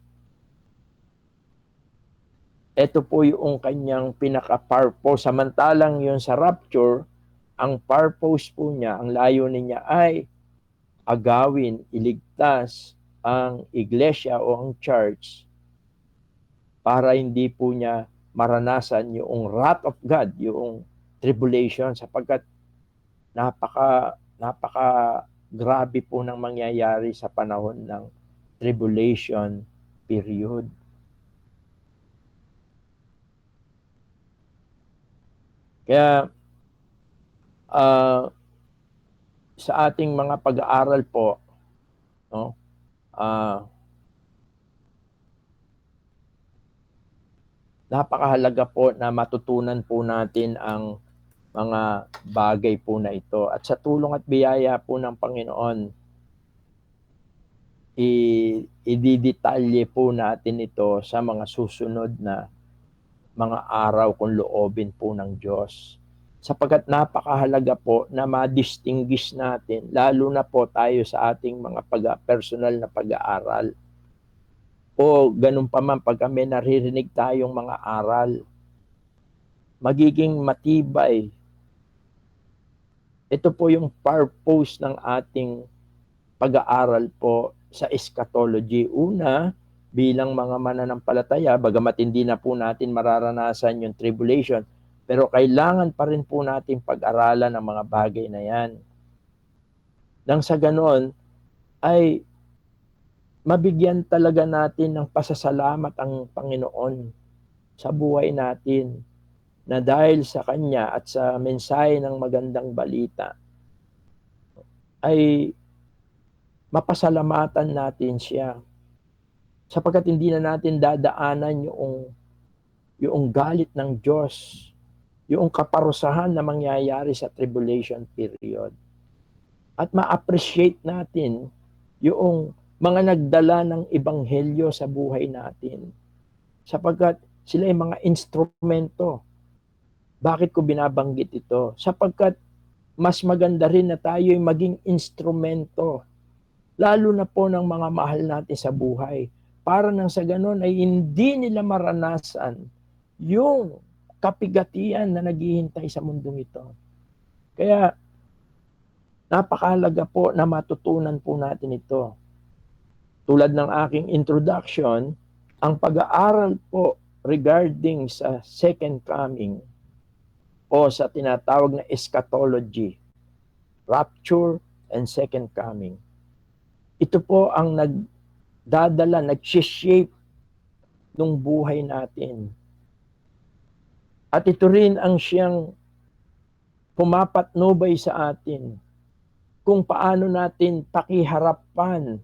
ito po yung kanyang pinaka-purpose. Samantalang yun sa rapture, ang purpose po niya, ang layunin niya ay agawin, iligtas ang iglesia o ang church para hindi po niya maranasan yung wrath of God, yung tribulation, sapagkat napaka grabe po nang mangyayari sa panahon ng tribulation period. Kaya sa ating mga pag-aaral po, no, napakahalaga po na matutunan po natin ang mga bagay po na ito. At sa tulong at biyaya po ng Panginoon, ididetalye po natin ito sa mga susunod na mga araw kung loobin po ng Diyos. Sapagkat napakahalaga po na ma-distinguish natin, lalo na po tayo sa ating mga personal na pag-aaral. O ganun pa man pag kami naririnig tayong mga aral, magiging matibay. Ito po yung purpose ng ating pag-aaral po sa eschatology. Una, bilang mga mananampalataya, bagamat hindi na po natin mararanasan yung tribulation, pero kailangan pa rin po natin pag-aralan ang mga bagay na yan. Nang sa ganon, ay mabigyan talaga natin ng pasasalamat ang Panginoon sa buhay natin, na dahil sa Kanya at sa mensahe ng magandang balita, ay mapasalamatan natin siya. Sapagkat hindi na natin dadaanan yung galit ng Diyos, yung kaparusahan na mangyayari sa tribulation period. At ma-appreciate natin yung mga nagdala ng ebanghelyo sa buhay natin. Sapagkat sila ay mga instrumento. Bakit ko binabanggit ito? Sapagkat mas maganda rin na tayo ay maging instrumento, lalo na po ng mga mahal natin sa buhay, para nang sa ganon ay hindi nila maranasan yung kapigatian na naghihintay sa mundong ito. Kaya napakahalaga po na matutunan po natin ito. Tulad ng aking introduction, ang pag-aaral po regarding sa second coming o sa tinatawag na eschatology, rapture and second coming. Ito po ang nagdadala, nag-shape ng buhay natin. At ito rin ang siyang pumapatnubay sa atin kung paano natin pakiharapan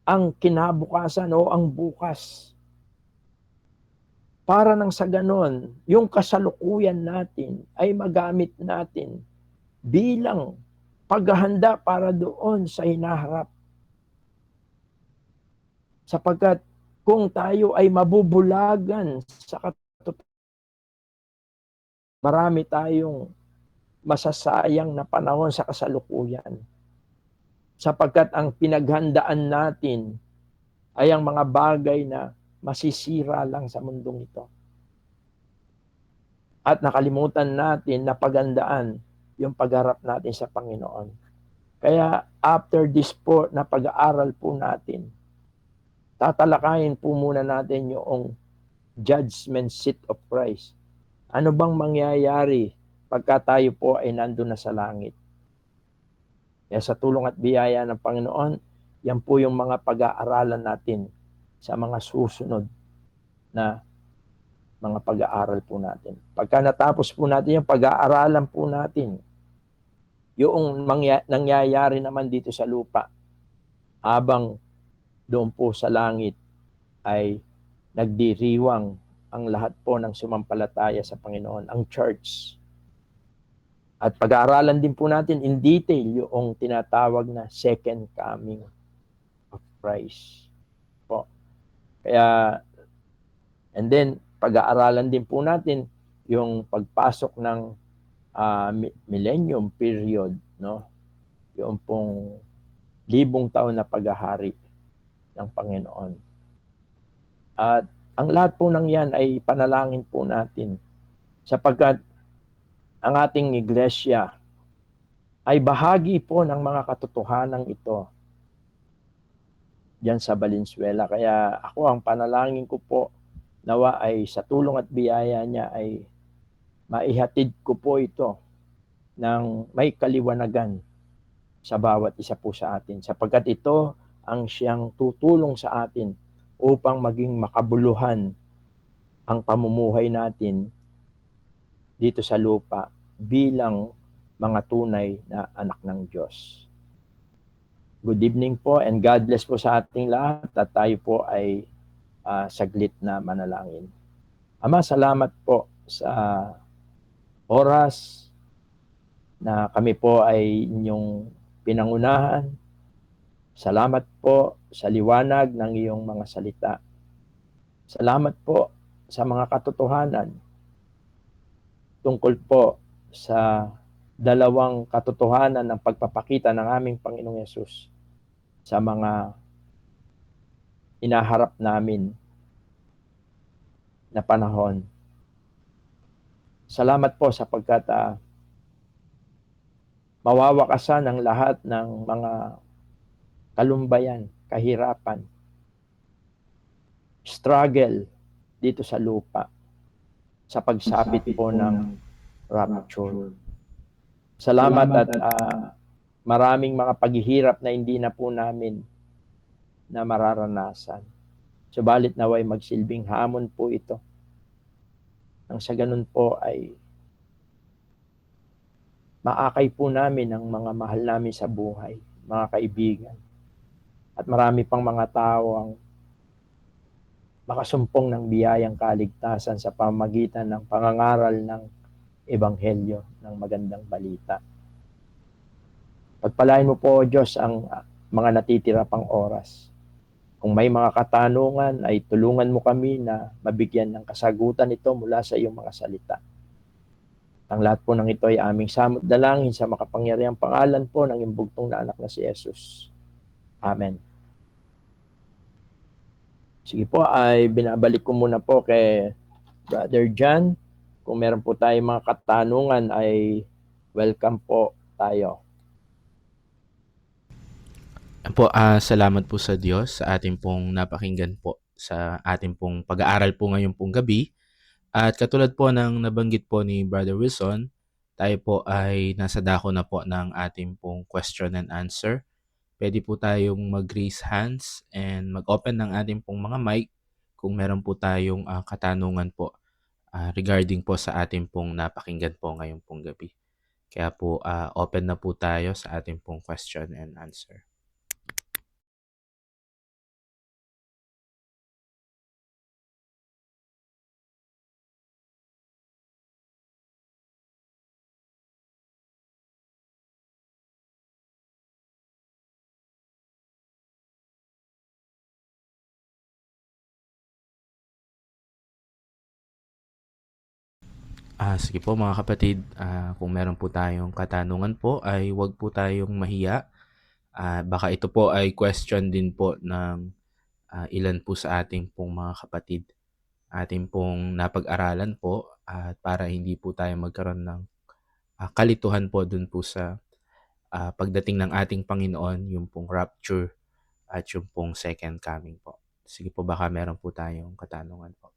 ang kinabukasan o ang bukas. Para nang sa ganon, yung kasalukuyan natin ay magamit natin bilang paghahanda para doon sa hinaharap. Sapagkat kung tayo ay mabubulagan sa katotohanan, marami tayong masasayang na panahon sa kasalukuyan. Sapagkat ang pinaghandaan natin ay ang mga bagay na masisira lang sa mundong ito. At nakalimutan natin na paghandaan yung pagharap natin sa Panginoon. Kaya after this po na pag-aaral po natin, tatalakayin po muna natin yung judgment seat of Christ. Ano bang mangyayari pagka tayo po ay nandun na sa langit? Kaya sa tulong at biyaya ng Panginoon, yan po yung mga pag-aaralan natin sa mga susunod na mga pag-aaral po natin. Pagka natapos po natin yung pag-aaralan po natin, yung nangyayari naman dito sa lupa, habang doon po sa langit ay nagdiriwang ang lahat po ng sumampalataya sa Panginoon, ang church. At pag-aaralan din po natin in detail yung tinatawag na second coming of Christ po. Kaya, and then, pag-aaralan din po natin yung pagpasok ng millennium period, no? Yung pong 1,000 taon na paghahari ng Panginoon. At ang lahat po ng yan ay panalangin po natin sapagkat ang ating iglesia ay bahagi po ng mga katotohanan ito diyan sa Valenzuela. Kaya ako, ang panalangin ko po, nawa ay sa tulong at biyaya niya ay maihatid ko po ito ng may kaliwanagan sa bawat isa po sa atin. Sapagkat ito ang siyang tutulong sa atin upang maging makabuluhan ang pamumuhay natin dito sa lupa bilang mga tunay na anak ng Diyos. Good evening po and God bless po sa ating lahat at tayo po ay saglit na manalangin. Ama, salamat po sa oras na kami po ay inyong pinangunahan. Salamat po sa liwanag ng iyong mga salita. Salamat po sa mga katotohanan tungkol po sa dalawang katotohanan ng pagpapakita ng aming Panginoong Yesus sa mga inaharap namin na panahon. Salamat po sapagkat mawawakasan ang lahat ng mga kalumbayan, kahirapan, struggle dito sa lupa sa pagsapit po ng rapture. Salamat at maraming mga paghihirap na hindi na po namin na mararanasan. Subalit naway magsilbing hamon po ito. Nang sa ganun po ay maakay po namin ang mga mahal namin sa buhay, mga kaibigan. At marami pang mga tao ang makasumpong ng biyayang kaligtasan sa pamamagitan ng pangangaral ng Ebanghelyo ng magandang balita. Pagpalain mo po, Diyos, ang mga natitira pang oras. Kung may mga katanungan, ay tulungan mo kami na mabigyan ng kasagutan ito mula sa iyong mga salita. Ang lahat po ng ito ay aming samot dalangin sa makapangyarihang pangalan po ng iyong bugtong na anak na si Jesus. Amen. Sige po, ay binabalik ko muna po kay Brother John kung meron po tayong mga katanungan ay welcome po tayo. Salamat po sa Diyos sa ating pong napakinggan po sa ating pong pag-aaral po ngayong pong gabi. At katulad po ng nabanggit po ni Brother Wilson, tayo po ay nasa dako na po ng ating pong question and answer. Pwede po tayong mag-raise hands and mag-open ng ating pong mga mic kung meron po tayong katanungan po regarding po sa ating pong napakinggan po ngayong pong gabi. Kaya po open na po tayo sa ating pong question and answer. Sige po mga kapatid, kung meron po tayong katanungan po ay huwag po tayong mahiya. Baka ito po ay question din po ng ilan po sa ating pong mga kapatid. Ating pong napag-aralan po at para hindi po tayo magkaroon ng kalituhan po dun po sa pagdating ng ating Panginoon, yung pong rapture at yung pong second coming po. Sige po, baka meron po tayong katanungan po.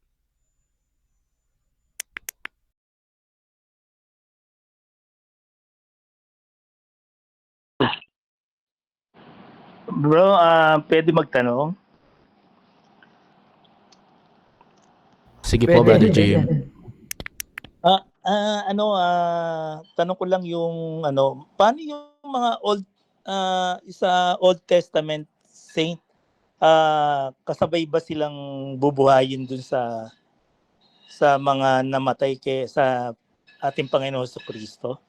Bro, pwede magtanong? Sige po, Brother Pwede. Jim. Tanong ko lang yung paano yung mga Old Testament saint, kasabay ba silang bubuhayin dun sa mga namatay sa ating Panginoon Kristo?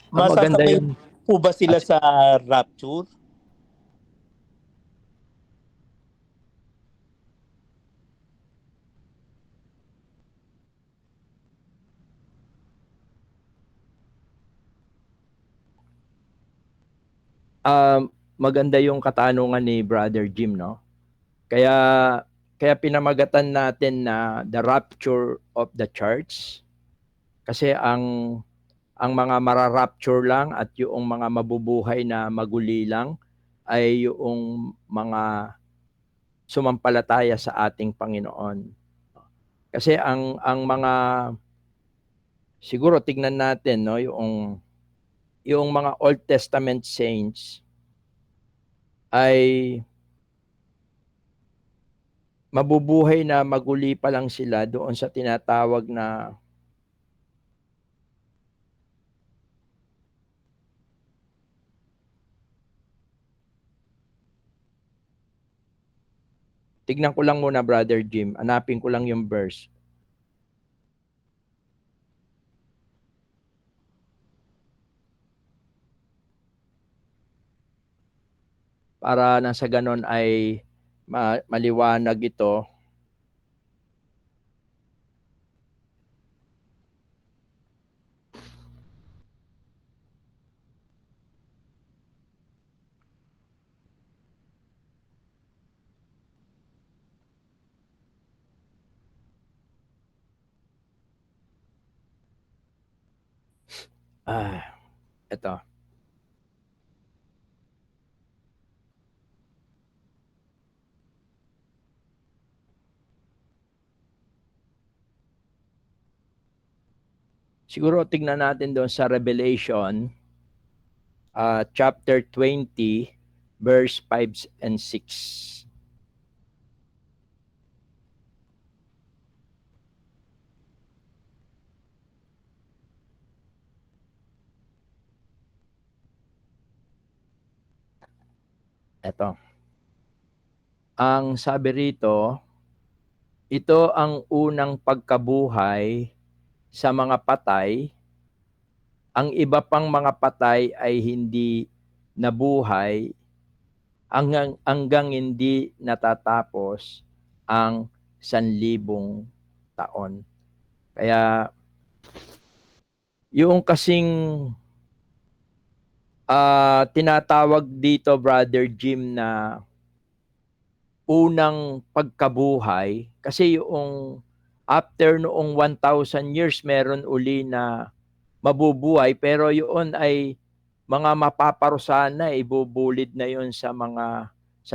Maganda Masasabay yun. po ba sila sa rapture? Maganda yung katanungan ni Brother Jim, no? Kaya pinamagatan natin na the rapture of the church kasi ang mga mararapture lang at yung mga mabubuhay na maguli lang ay yung mga sumampalataya sa ating Panginoon. Kasi ang mga siguro tignan natin, no, yung mga Old Testament saints ay mabubuhay na maguli pa lang sila doon sa tinatawag na tignan ko lang muna, Brother Jim. Hanapin ko lang yung verse. Para na sa ganon ay maliwanag ito. Ito. Siguro tignan natin doon sa Revelation chapter 20 verse 5 and 6. Ito. Ang sabi rito, ito ang unang pagkabuhay sa mga patay. Ang iba pang mga patay ay hindi nabuhay hanggang hindi natatapos ang 1,000 taon. Kaya yung kasing tinatawag dito, Brother Jim, na unang pagkabuhay, kasi yung after noong 1,000 years meron uli na mabubuhay, pero yun ay mga mapaparusahan na, ibubulid na yun sa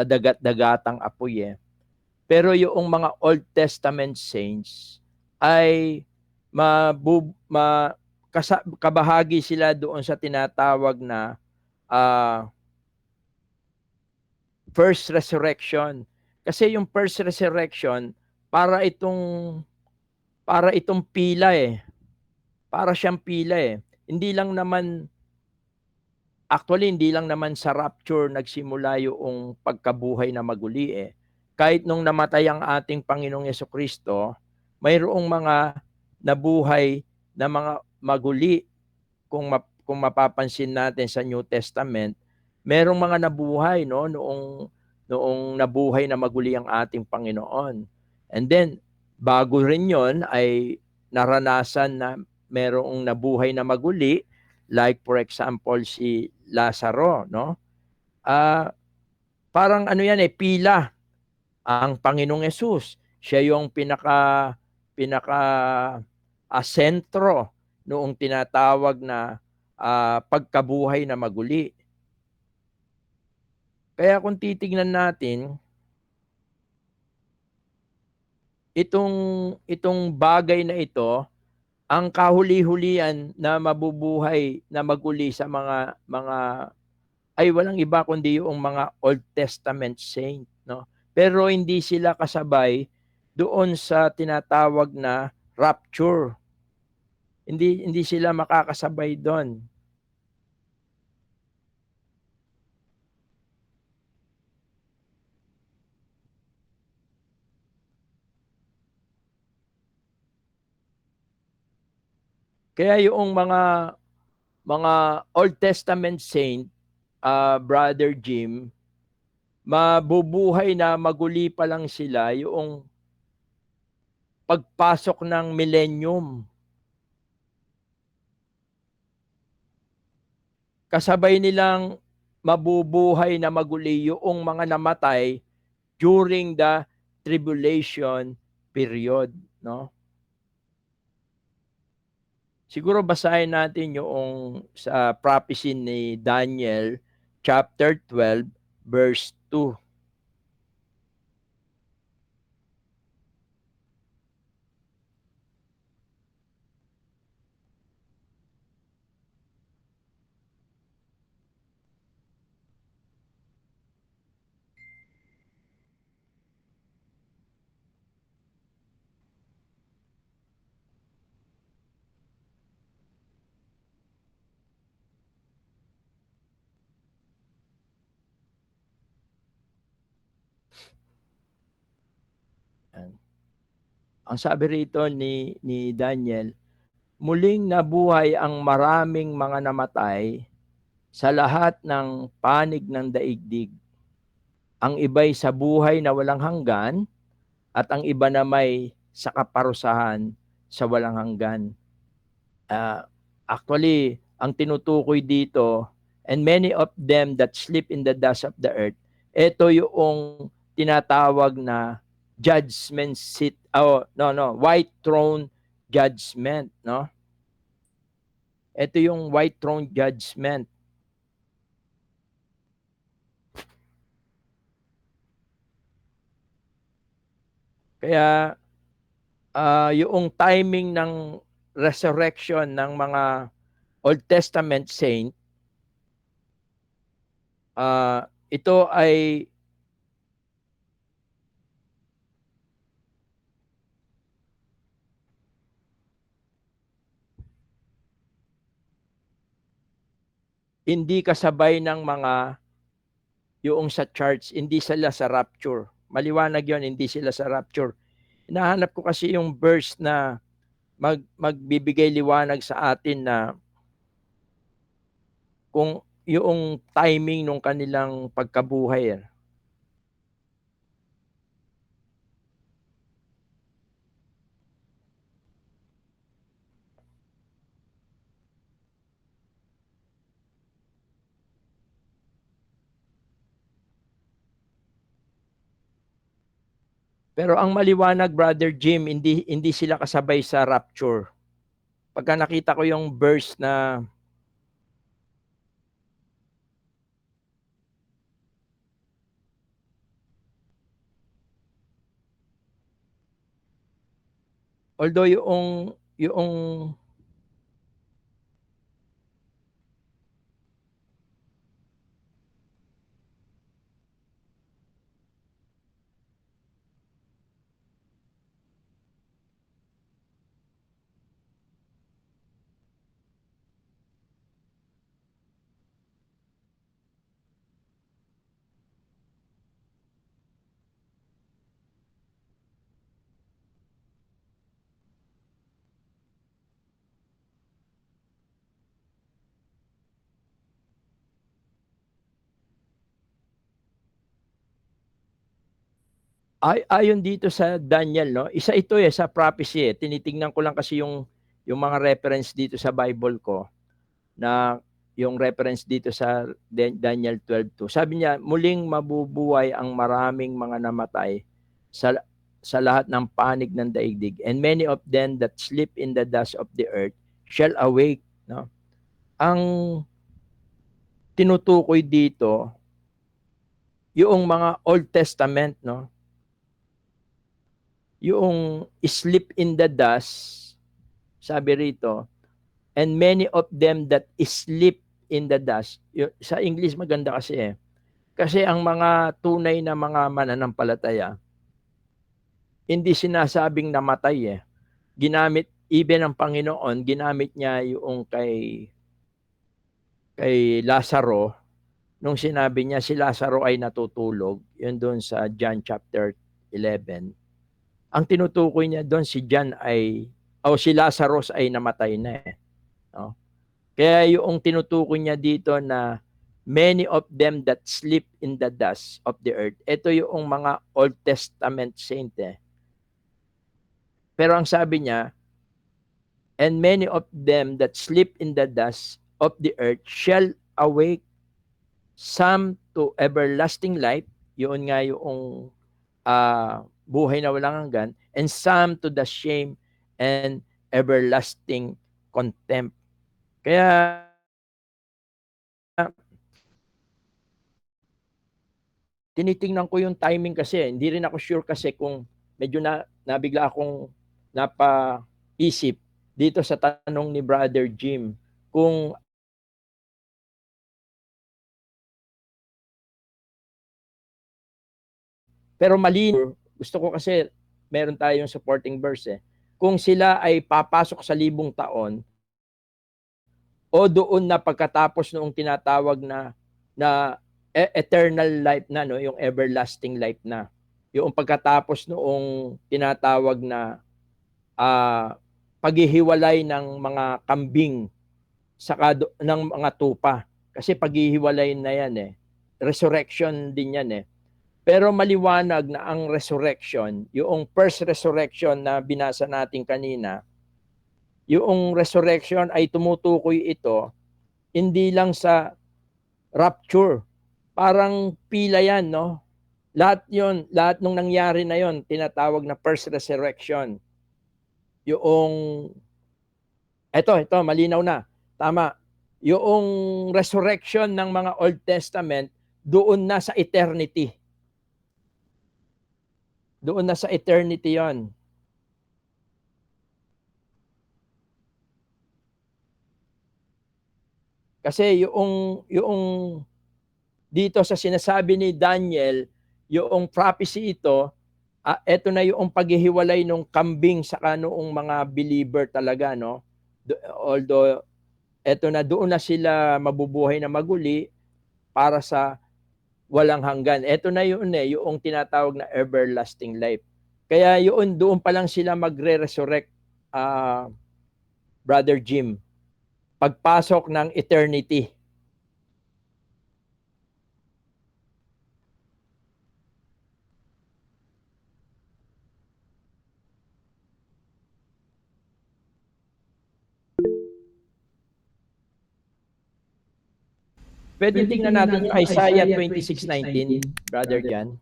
dagat-dagatang apoy eh. Pero yung mga Old Testament saints ay kabahagi sila doon sa tinatawag na ah, first resurrection. Kasi yung first resurrection, para itong para itong pila eh. Para siyang pila eh. Hindi lang naman sa rapture nagsimula yung pagkabuhay na maguli eh. Kahit nung namatay ang ating Panginoong Yesukristo, mayroong mga nabuhay na mga maguli. Kung mapapansin natin sa New Testament, merong mga nabuhay no noong nabuhay na maguli ang ating Panginoon. And then bago rin 'yon ay naranasan na merong nabuhay na maguli, like for example si Lazaro, no? Parang ano 'yan eh, pila ang Panginoong Yesus. Siya yung pinaka sentro noong tinatawag na pagkabuhay na maguli. Kaya kung titignan natin, itong bagay na ito, ang kahuli-hulian na mabubuhay na maguli sa mga ay walang iba kundi yung mga Old Testament saint, no? Pero hindi sila kasabay doon sa tinatawag na rapture. Hindi sila makakasabay doon. Kaya yung mga Old Testament saint, Brother Jim, mabubuhay na maguli pa lang sila yung pagpasok ng millennium. Kasabay nilang mabubuhay na maguli yung mga namatay during the tribulation period, no? Siguro basahin natin yung sa prophecy ni Daniel chapter 12 verse 2. Ang sabi rito ni Daniel, muling nabuhay ang maraming mga namatay sa lahat ng panig ng daigdig. Ang iba'y sa buhay na walang hanggan at ang iba na may sa kaparusahan sa walang hanggan. Actually, ang tinutukoy dito, and many of them that sleep in the dust of the earth, ito yung tinatawag na judgment seat, white throne judgment, no? Ito yung white throne judgment. Kaya yung timing ng resurrection ng mga Old Testament saint, ito ay hindi kasabay ng mga yung sa charts, hindi sila sa rapture. Maliwanag yon, hindi sila sa rapture. Hinahanap ko kasi yung verse na magbibigay liwanag sa atin na kung yung timing ng kanilang pagkabuhay. Pero ang maliwanag, Brother Jim, hindi sila kasabay sa rapture. Pagka nakita ko yung verse na although yung ayon dito sa Daniel, no? Isa ito sa prophecy. Tinitingnan ko lang kasi yung mga reference dito sa Bible ko na yung reference dito sa Daniel 12:2. Sabi niya, muling mabubuhay ang maraming mga namatay sa lahat ng panig ng daigdig, and many of them that sleep in the dust of the earth shall awake, no? Ang tinutukoy dito yung mga Old Testament, no? Yung sleep in the dust, sabi rito, and many of them that sleep in the dust. Sa English maganda kasi Kasi ang mga tunay na mga mananampalataya, hindi sinasabing namatay Ginamit, even ang Panginoon, ginamit niya yung kay Lazaro, nung sinabi niya si Lazaro ay natutulog, yun doon sa John chapter 11. Ang tinutukoy niya doon si si Lazarus ay namatay na no? Kaya yung tinutukoy niya dito na many of them that sleep in the dust of the earth, ito yung mga Old Testament saint Pero ang sabi niya, and many of them that sleep in the dust of the earth shall awake, some to everlasting life, yun nga yung buhay na walang hanggan, and some to the shame and everlasting contempt. Kaya tinitingnan ko yung timing kasi, hindi rin ako sure kasi kung medyo nabigla akong napaisip dito sa tanong ni Brother Jim, kung pero malino, gusto ko kasi meron tayong supporting verse kung sila ay papasok sa 1,000 taon o doon na pagkatapos noong tinatawag na eternal life na, no, yung everlasting life na, yung pagkatapos noong tinatawag na paghihiwalay ng mga kambing ng mga tupa, kasi paghihiwalay na yan resurrection din yan Pero maliwanag na ang resurrection, yung first resurrection na binasa natin kanina, yung resurrection ay tumutukoy ito hindi lang sa rapture. Parang pila yan, no? Lahat nung nangyari na yon tinatawag na first resurrection. Ito, malinaw na. Tama. Yung resurrection ng mga Old Testament, doon na sa eternity. Doon na sa eternity yon. Kasi yung dito sa sinasabi ni Daniel, yung prophecy ito na yung paghihiwalay ng kambing sa noong mga believer talaga, no? Although doon na sila mabubuhay na maguli para sa walang hanggan. Ito na yun yung tinatawag na everlasting life. Kaya doon pa lang sila magre-resurrect, Brother Jim, pagpasok ng eternity. Pwede tingnan natin Isaiah 26:19, Brother Jan.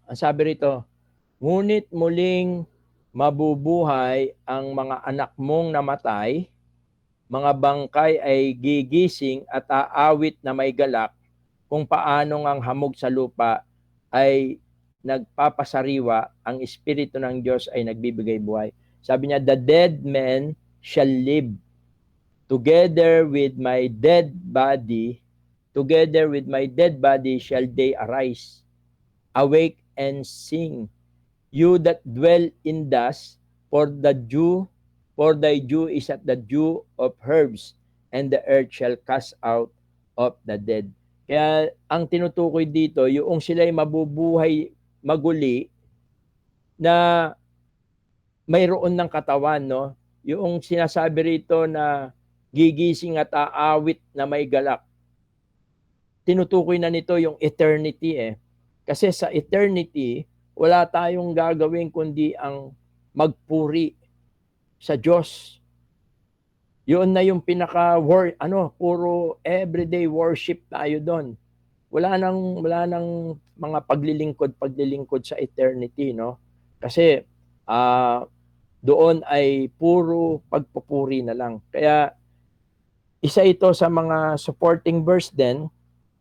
Ang sabi rito, ngunit muling mabubuhay ang mga anak mong namatay, mga bangkay ay gigising at aawit na may galak kung paano ang hamog sa lupa ay nagpapasariwa, ang Espiritu ng Diyos ay nagbibigay buhay. Sabi niya, the dead men shall live together with my dead body, shall they arise, awake and sing. You that dwell in dust, for thy dew is at the dew of herbs, and the earth shall cast out of the dead. Kaya ang tinutukoy dito, yung sila'y mabubuhay maguli na mayroon ng katawan, no? Yung sinasabi rito na gigising at aawit na may galak. Tinutukoy na nito yung eternity eh. Kasi sa eternity, wala tayong gagawin kundi ang magpuri sa Diyos. Yun na yung puro everyday worship tayo doon. Wala nang mga paglilingkod sa eternity, no? Kasi doon ay puro pagpupuri na lang. Kaya isa ito sa mga supporting verse din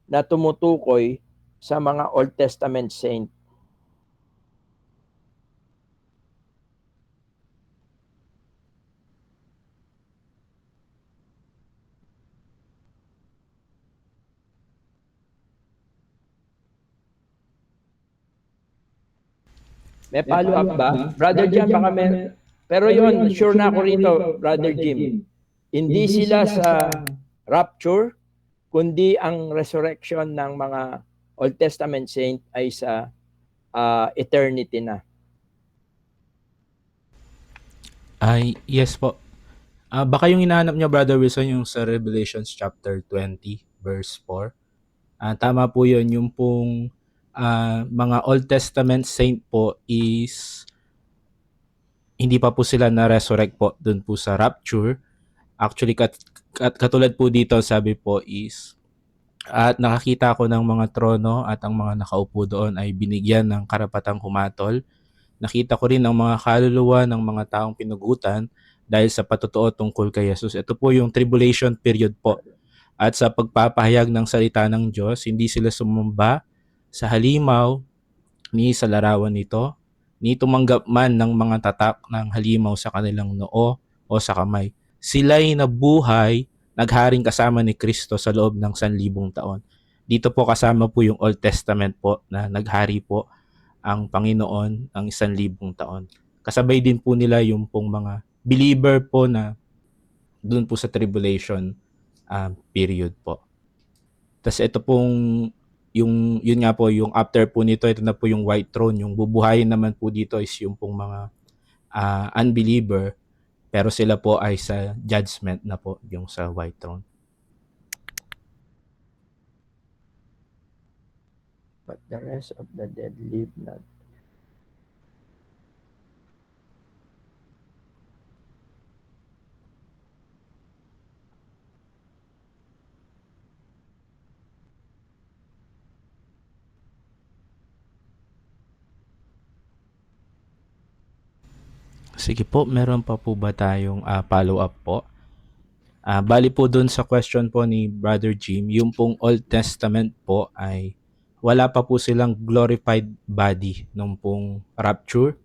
na tumutukoy sa mga Old Testament saint. May follow-up ba? Brother Jim, baka may... Pero yun, sure na ako rito, Brother Jim. Hindi sila sa rapture, kundi ang resurrection ng mga Old Testament saint ay sa eternity na. Ay, yes po. Baka yung hinahanap niyo, Brother Wilson, yung sa Revelations chapter 20, verse 4. Tama po yun. Yung pong mga Old Testament saint po is hindi pa po sila na-resurrect po dun po sa rapture. Actually, katulad po dito, sabi po is, at nakakita ko ng mga trono at ang mga nakaupo doon ay binigyan ng karapatang humatol. Nakita ko rin ang mga kaluluwa ng mga taong pinugutan dahil sa patotoo tungkol kay Jesus. Ito po yung tribulation period po. At sa pagpapahayag ng salita ng Diyos, hindi sila sumamba sa halimaw ni sa larawan nito, ni tumanggap man ng mga tatak ng halimaw sa kanilang noo o sa kamay. Sila'y nabuhay, nagharing kasama ni Kristo sa loob ng 1,000 taon. Dito po kasama po yung Old Testament po na naghari po ang Panginoon ang 1,000 taon. Kasabay din po nila yung pong mga believer po na doon po sa tribulation period po. Tas ito pong yun nga po yung after po nito, ito na po yung white throne. Yung bubuhayin naman po dito is yung pong mga unbeliever, pero sila po ay sa judgment na po yung sa white throne. But the rest of the dead live not. Sige po, meron pa po ba tayong follow-up po? Bali po dun sa question po ni Brother Jim, yung pong Old Testament po ay wala pa po silang glorified body nung pong rapture.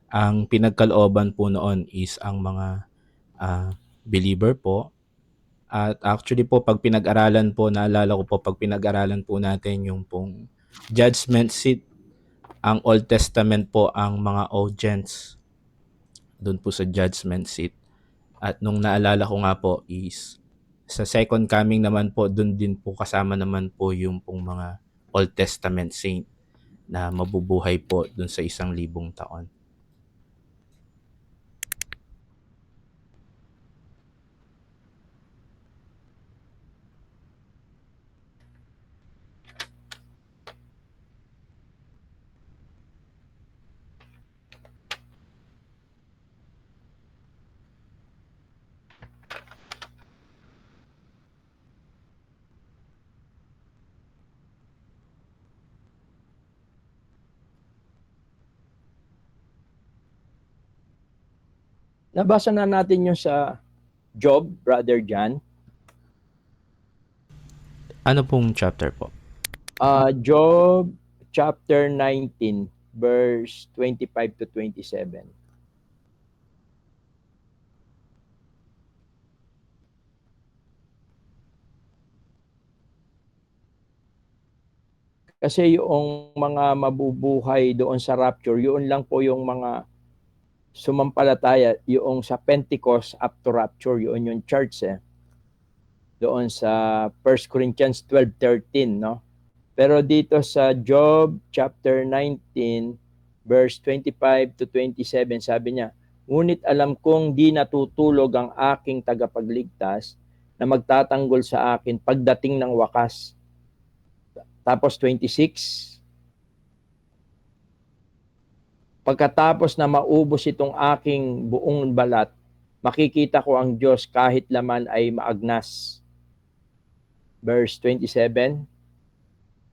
Ang pinagkalooban po noon is ang mga believer po. At actually po, pag pinag-aralan po, naalala ko po, pag pinag-aralan po natin yung pong judgment seat, ang Old Testament po ang mga audience doon po sa judgment seat. At nung naalala ko nga po is sa second coming naman po, doon din po kasama naman po yung pong mga Old Testament saint na mabubuhay po doon sa 1,000 taon. Nabasa na natin yung sa Job, Brother John. Ano pong chapter po? Job chapter 19, verse 25 to 27. Kasi yung mga mabubuhay doon sa rapture, yun lang po yung mga sumampalataya, yung sa Pentecost up to rapture, yun yung church doon sa 1 Corinthians 12:13, no? Pero dito sa Job chapter 19, verse 25 to 27, sabi niya, ngunit alam kong di natutulog ang aking tagapagligtas na magtatanggol sa akin pagdating ng wakas. Tapos 26, pagkatapos na maubos itong aking buong balat, makikita ko ang Diyos kahit laman ay maagnas. Verse 27,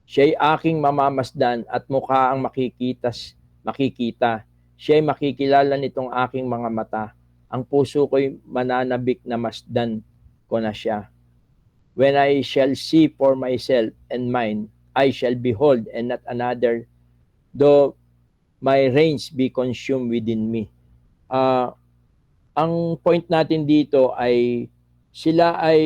siya'y aking mamamasdan at mukha ang makikita. Siya'y makikilala nitong aking mga mata. Ang puso ko'y mananabik na masdan ko na siya. When I shall see for myself and mine, I shall behold and not another, though my reins be consumed within me. Ang point natin dito ay sila ay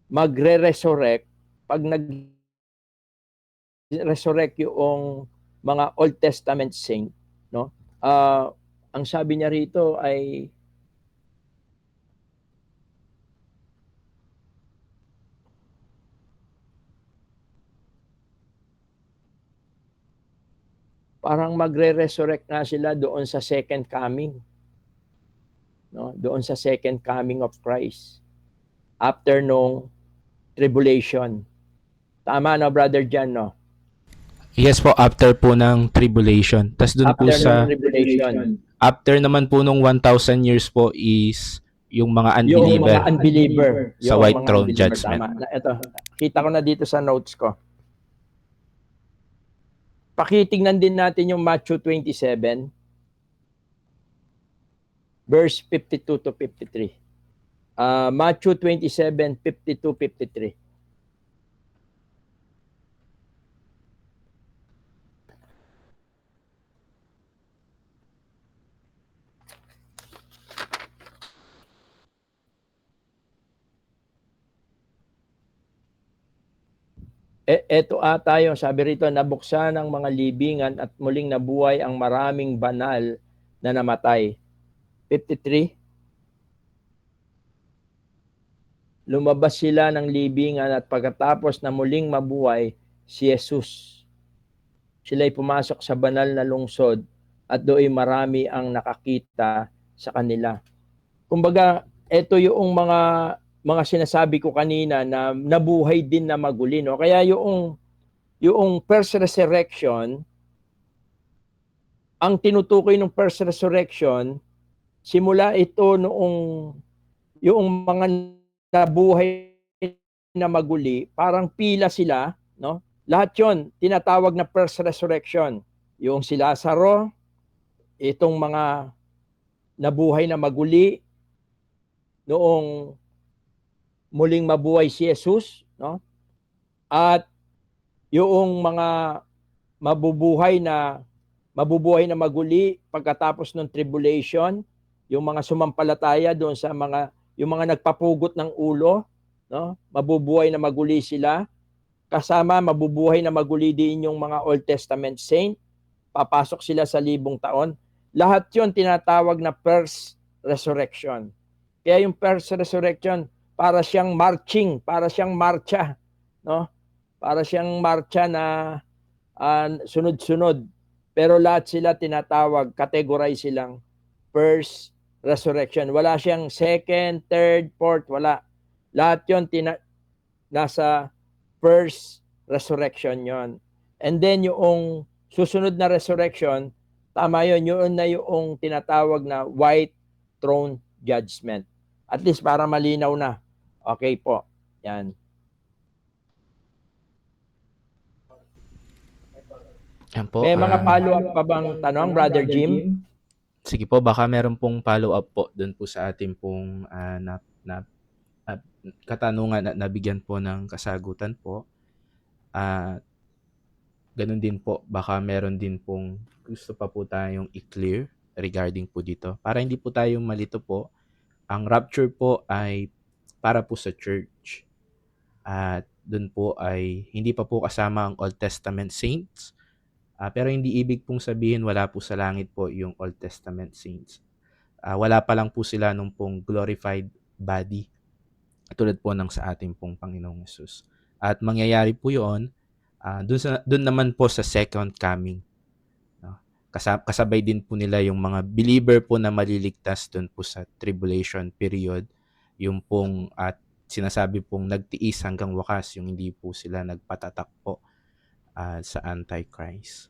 magre-resurrect pag nag-resurrect yung mga Old Testament saint, no? Ang sabi niya rito ay parang magre-resurrect nga sila doon sa second coming, no? Doon sa second coming of Christ after nung tribulation. Tama no, Brother John, no? Yes po, after po ng tribulation. Tas dun po After sa nung tribulation. after naman po nung 1,000 years po is yung mga Yung mga unbeliever unbeliever. sa Yung white mga throne unbeliever, judgment. tama. Ito, kita ko na dito sa notes ko. Pakitingnan din natin yung Matthew 27, verse 52 to 53. Matthew 27, 52, 53. Eto ata yung sabi rito, nabuksan ang mga libingan at muling nabuhay ang maraming banal na namatay. 53. Lumabas sila ng libingan at pagkatapos na muling mabuhay si Jesus. Sila'y pumasok sa banal na lungsod at do'y marami ang nakakita sa kanila. Kumbaga, ito yung mga sinasabi ko kanina na nabuhay din na maguli, no? Kaya yung first resurrection, ang tinutukoy ng first resurrection, simula ito noong yung mga nabuhay na maguli, parang pila sila, no? Lahat yon tinatawag na first resurrection. Yung si Lazaro, itong mga nabuhay na maguli, noong muling mabuhay si Jesus, no? At yung mga mabubuhay na maguli pagkatapos ng tribulation, yung mga sumampalataya doon sa yung mga nagpapugot ng ulo, no? Mabubuhay na maguli sila. Kasama mabubuhay na maguli din yung mga Old Testament saint. Papasok sila sa 1,000 taon. Lahat 'yon tinatawag na first resurrection. Kaya yung first resurrection, para siyang marching, para siyang marcha, no? Para siyang marcha na sunod-sunod. Pero lahat sila tinatawag, categorize silang first resurrection. Wala siyang second, third, fourth, wala. Lahat 'yon nasa first resurrection 'yon. And then yung susunod na resurrection, tama 'yon, yun na yung tinatawag na white throne judgment. At least para malinaw na. Okay po. Yan. Yan po. May mga follow-up pa bang tanong, Brother Jim? sige po, baka meron pong follow-up po dun po sa ating pong ah, katanungan at nabigyan po ng kasagutan po. At ganun din po, baka meron din pong gusto pa po tayong i-clear regarding po dito. Para hindi po tayo malito po, ang rapture po ay para po sa church. At dun po ay hindi pa po kasama ang Old Testament saints. Pero hindi ibig pong sabihin wala po sa langit po yung Old Testament saints. Wala pa lang po sila nung pong glorified body, tulad po ng sa ating pong Panginoong Hesus. At mangyayari po yun, dun naman po sa second coming. No? Kasabay din po nila yung mga believer po na maliligtas dun po sa tribulation period, yung pong at sinasabi pong nagtiis hanggang wakas, yung hindi po sila nagpatatak po sa Antichrist.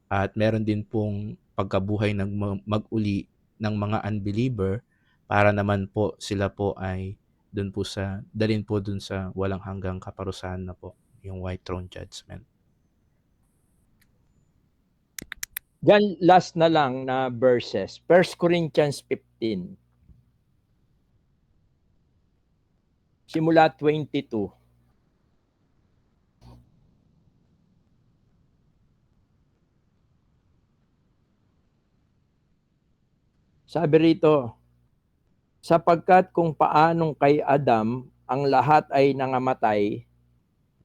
At meron din pong pagkabuhay ng mag-uli ng mga unbeliever para naman po sila po ay dalhin po dun sa walang hanggang kaparusahan na po, yung white throne judgment. Diyan, last na lang na verses. 1 Corinthians 15. Simula 22. Sabi rito, sapagkat kung paanong kay Adam ang lahat ay nangamatay,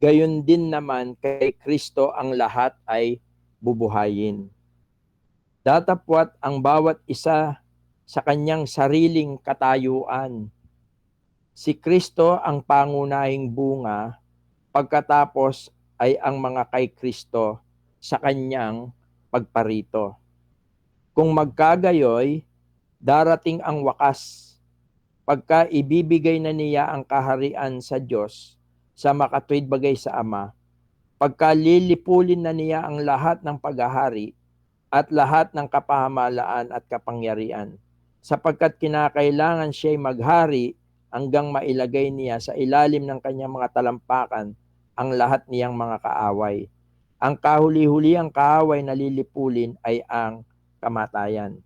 gayon din naman kay Kristo ang lahat ay bubuhayin. Datapwat ang bawat isa sa kanyang sariling katayuan. Si Kristo ang pangunahing bunga, pagkatapos ay ang mga kay Kristo sa kanyang pagparito. Kung magkagayoy, darating ang wakas, pagka ibibigay na niya ang kaharian sa Diyos sa makatuwid bagay sa Ama, pagka lilipulin na niya ang lahat ng paghahari at lahat ng kapahamalaan at kapangyarihan, sapagkat kinakailangan siya'y maghari hanggang mailagay niya sa ilalim ng kanyang mga talampakan ang lahat niyang mga kaaway. Ang kahuli-huliang kaaway na lilipulin ay ang kamatayan,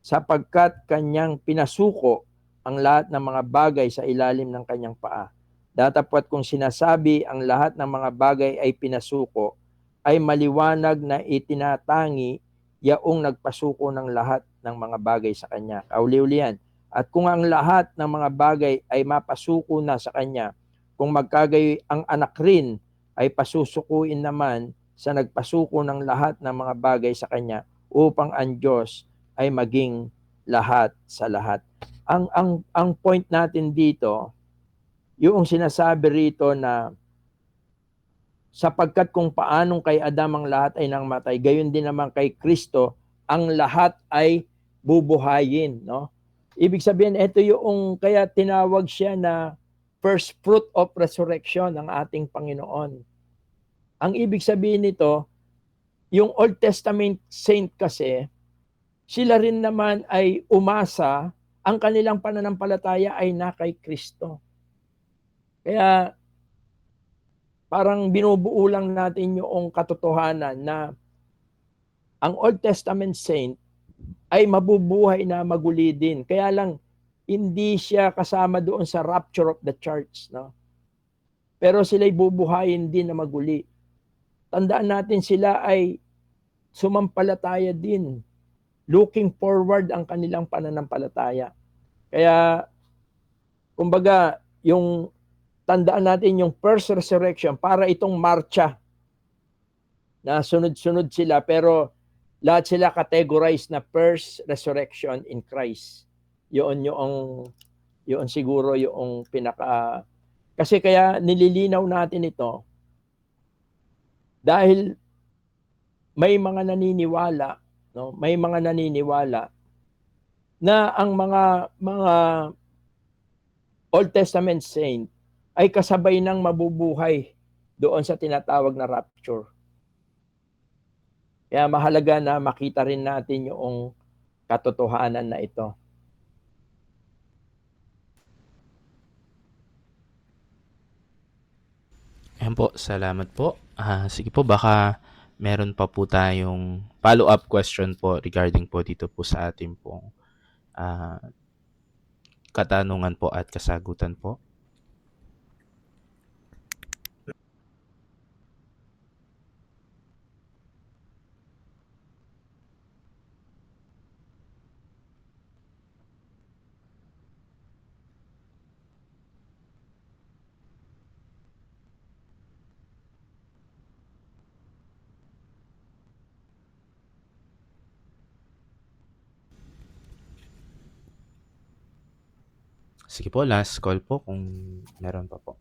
sapagkat kanyang pinasuko ang lahat ng mga bagay sa ilalim ng kanyang paa. Datapwat kung sinasabi ang lahat ng mga bagay ay pinasuko, ay maliwanag na itinatangi yaong nagpasuko ng lahat ng mga bagay sa kanya. Kauli-ulian. At kung ang lahat ng mga bagay ay mapasuko na sa kanya, kung magkagayoy ang anak rin ay pasusukuin naman sa nagpasuko ng lahat ng mga bagay sa kanya, upang ang Diyos ay maging lahat sa lahat. Ang point natin dito, yung sinasabi rito na sapagkat kung paanong kay Adam ang lahat ay nangmatay, gayon din naman kay Kristo ang lahat ay bubuhayin, no? Ibig sabihin, ito yung kaya tinawag siya na first fruit of resurrection ng ating Panginoon. Ang ibig sabihin nito, yung Old Testament saint kasi, sila rin naman ay umasa, ang kanilang pananampalataya ay na kay Kristo. Kaya parang binubuo lang natin yung katotohanan na ang Old Testament saint ay mabubuhay na maguli din. Kaya lang, hindi siya kasama doon sa rapture of the church. No? Pero sila'y bubuhayin din na maguli. Tandaan natin sila ay sumampalataya din. Looking forward ang kanilang pananampalataya. Kaya, kumbaga, yung tandaan natin yung first resurrection para itong marcha na sunod-sunod sila pero lahat sila categorized na first resurrection in Christ. Yun siguro yung pinaka kasi kaya nililinaw natin ito dahil may mga naniniwala, no? May mga naniniwala na ang mga Old Testament saint ay kasabay ng mabubuhay doon sa tinatawag na rapture. Kaya mahalaga na makita rin natin yung katotohanan na ito. Ayan po, salamat po. Sige po, baka meron pa po tayong follow-up question po regarding po dito po sa ating pong ah, katanungan po at kasagutan po. Sige po, last call po kung meron pa po.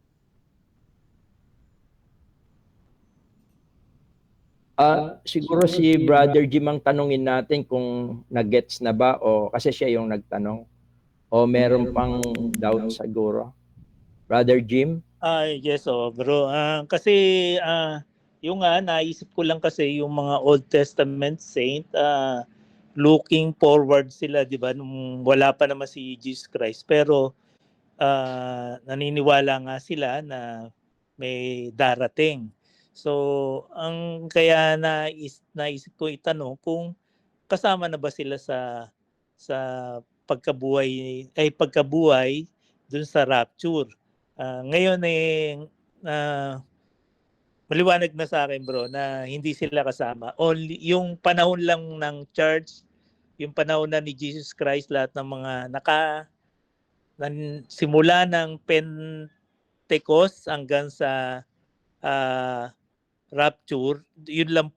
Siguro si Brother Jim ang tanungin natin kung nag-gets na ba o kasi siya yung nagtanong o meron pang doubt siguro. Brother Jim? Yes, bro. Kasi yung naisip ko lang kasi yung mga Old Testament saint, looking forward sila, di ba, nung wala pa naman si Jesus Christ. Pero naniniwala nga sila na may darating. So, ang kaya naisip ko itanong kung kasama na ba sila sa pagkabuhay dun sa rapture. Ngayon maliwanag na sa akin, bro, na hindi sila kasama. Only yung panahon lang ng church, yung panahon na ni Jesus Christ, lahat ng mga simula ng Pentecost hanggang sa rapture, yun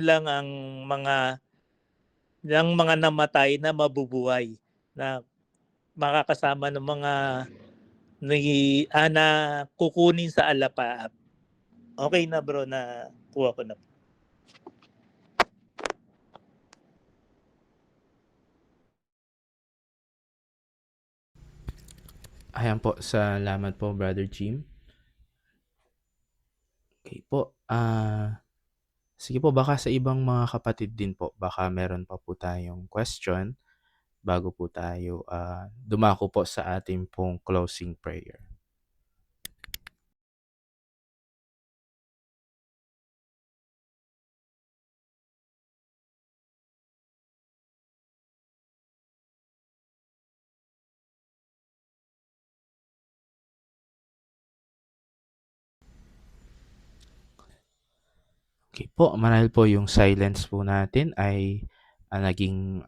lang ang mga namatay na mabubuhay, na makakasama ng mga na kukunin sa alapaap. Okay na, bro, na kuha ko na. Ayan po, salamat po Brother Jim. Okay po, sige po, baka sa ibang mga kapatid din po, baka meron pa po tayong question bago po tayo dumako po sa ating pong closing prayer. Okay po, marahil po yung silence po natin ay naging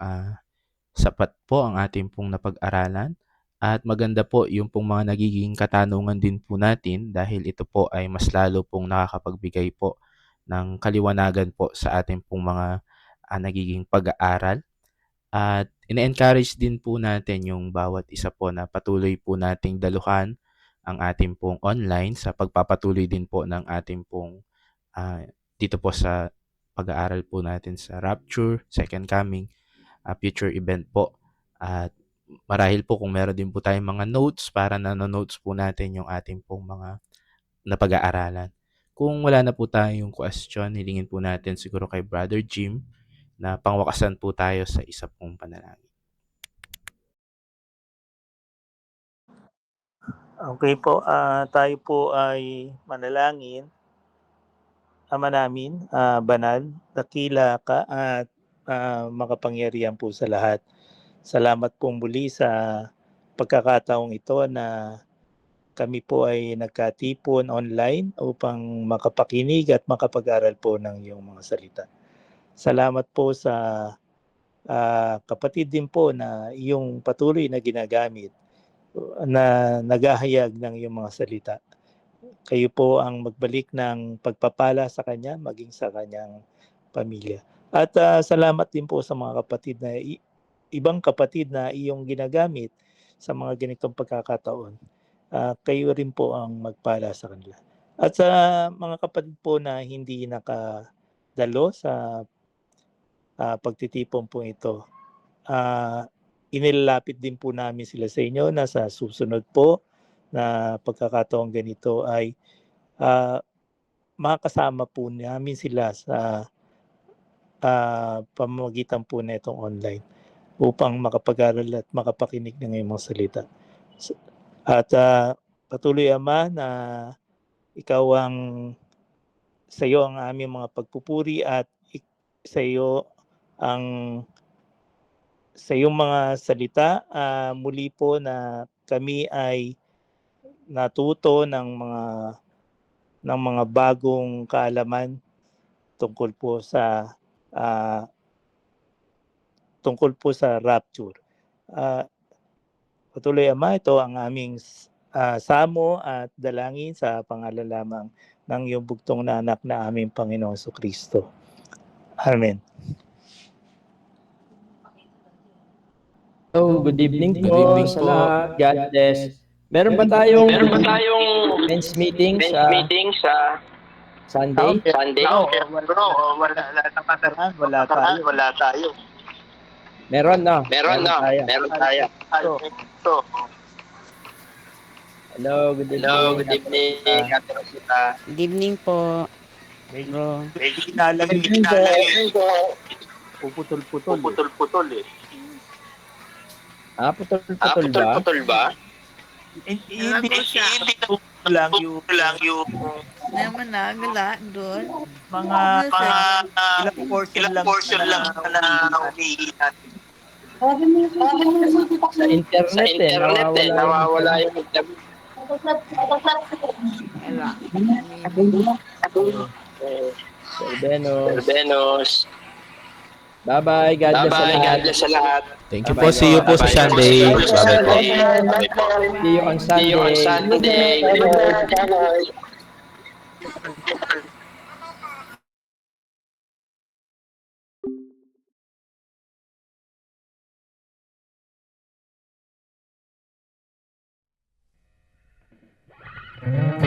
sapat po ang ating pong napag-aralan at maganda po yung pong mga nagiging katanungan din po natin dahil ito po ay mas lalo pong nakakapagbigay po ng kaliwanagan po sa ating pong mga nagiging pag-aaral. At ine-encourage din po natin yung bawat isa po na patuloy po nating daluhan ang ating pong online sa pagpapatuloy din po ng ating pong dito po sa pag-aaral po natin sa Rapture, Second Coming, future event po. At marahil po kung meron din po tayong mga notes para nanonotes po natin yung ating pong mga napag-aaralan. Kung wala na po tayong question, hilingin po natin siguro kay Brother Jim na pangwakasan po tayo sa isa pong panalangin. Okay po, tayo po ay manalangin. Ama namin, banal, dakila ka at makapangyarihan po sa lahat. Salamat po muli sa pagkakataong ito na kami po ay nagkatipon online upang makapakinig at makapag-aral po ng iyong mga salita. Salamat po sa kapatid din po na iyong patuloy na ginagamit na naghahayag ng iyong mga salita. Kayo po ang magbalik ng pagpapala sa kanya, maging sa kanyang pamilya. At salamat din po sa mga kapatid na ibang kapatid na iyong ginagamit sa mga ganitong pagkakataon. Kayo rin po ang magpala sa kanila. At sa mga kapatid po na hindi nakadalo sa pagtitipon po ito, inilalapit din po namin sila sa inyo na sa susunod po na pagkakataong ganito ay makasama po namin sila sa pamamagitan po na itong online upang makapag-aral at makapakinig ng iyong mga salita. At patuloy, Ama, na ikaw ang sa iyo ang aming mga pagpupuri at sa iyo ang sa iyong mga salita. Muli po na kami ay natuto ng mga bagong kaalaman tungkol po sa ah, rapture. Patuloy Ama, ito ang aming samo at dalangin sa pangalan lamang ng iyong bugtong na anak na aming Panginoong Kristo. Amen. So, good evening Good po evening sa po. lahat. God bless. Meron ba tayong men's meeting sa Sunday? Wala nakaraan, wala tayo. Meron na. Meron tayo. So, Hello, good evening. Ate Rosita. Good evening po, bro. medyo inalang Good evening po. puputol-putol eh. Putol-putol ba? Hindi lang yung Naman doon. mga ilang portion lang na umiilan. Sa internet, nawawala yung internet. Wala. Sir Benos. Bye-bye. God bless sa lahat. Thank you po. See you po sa Sunday. Bye-bye po. See you on Sunday. Bye-bye.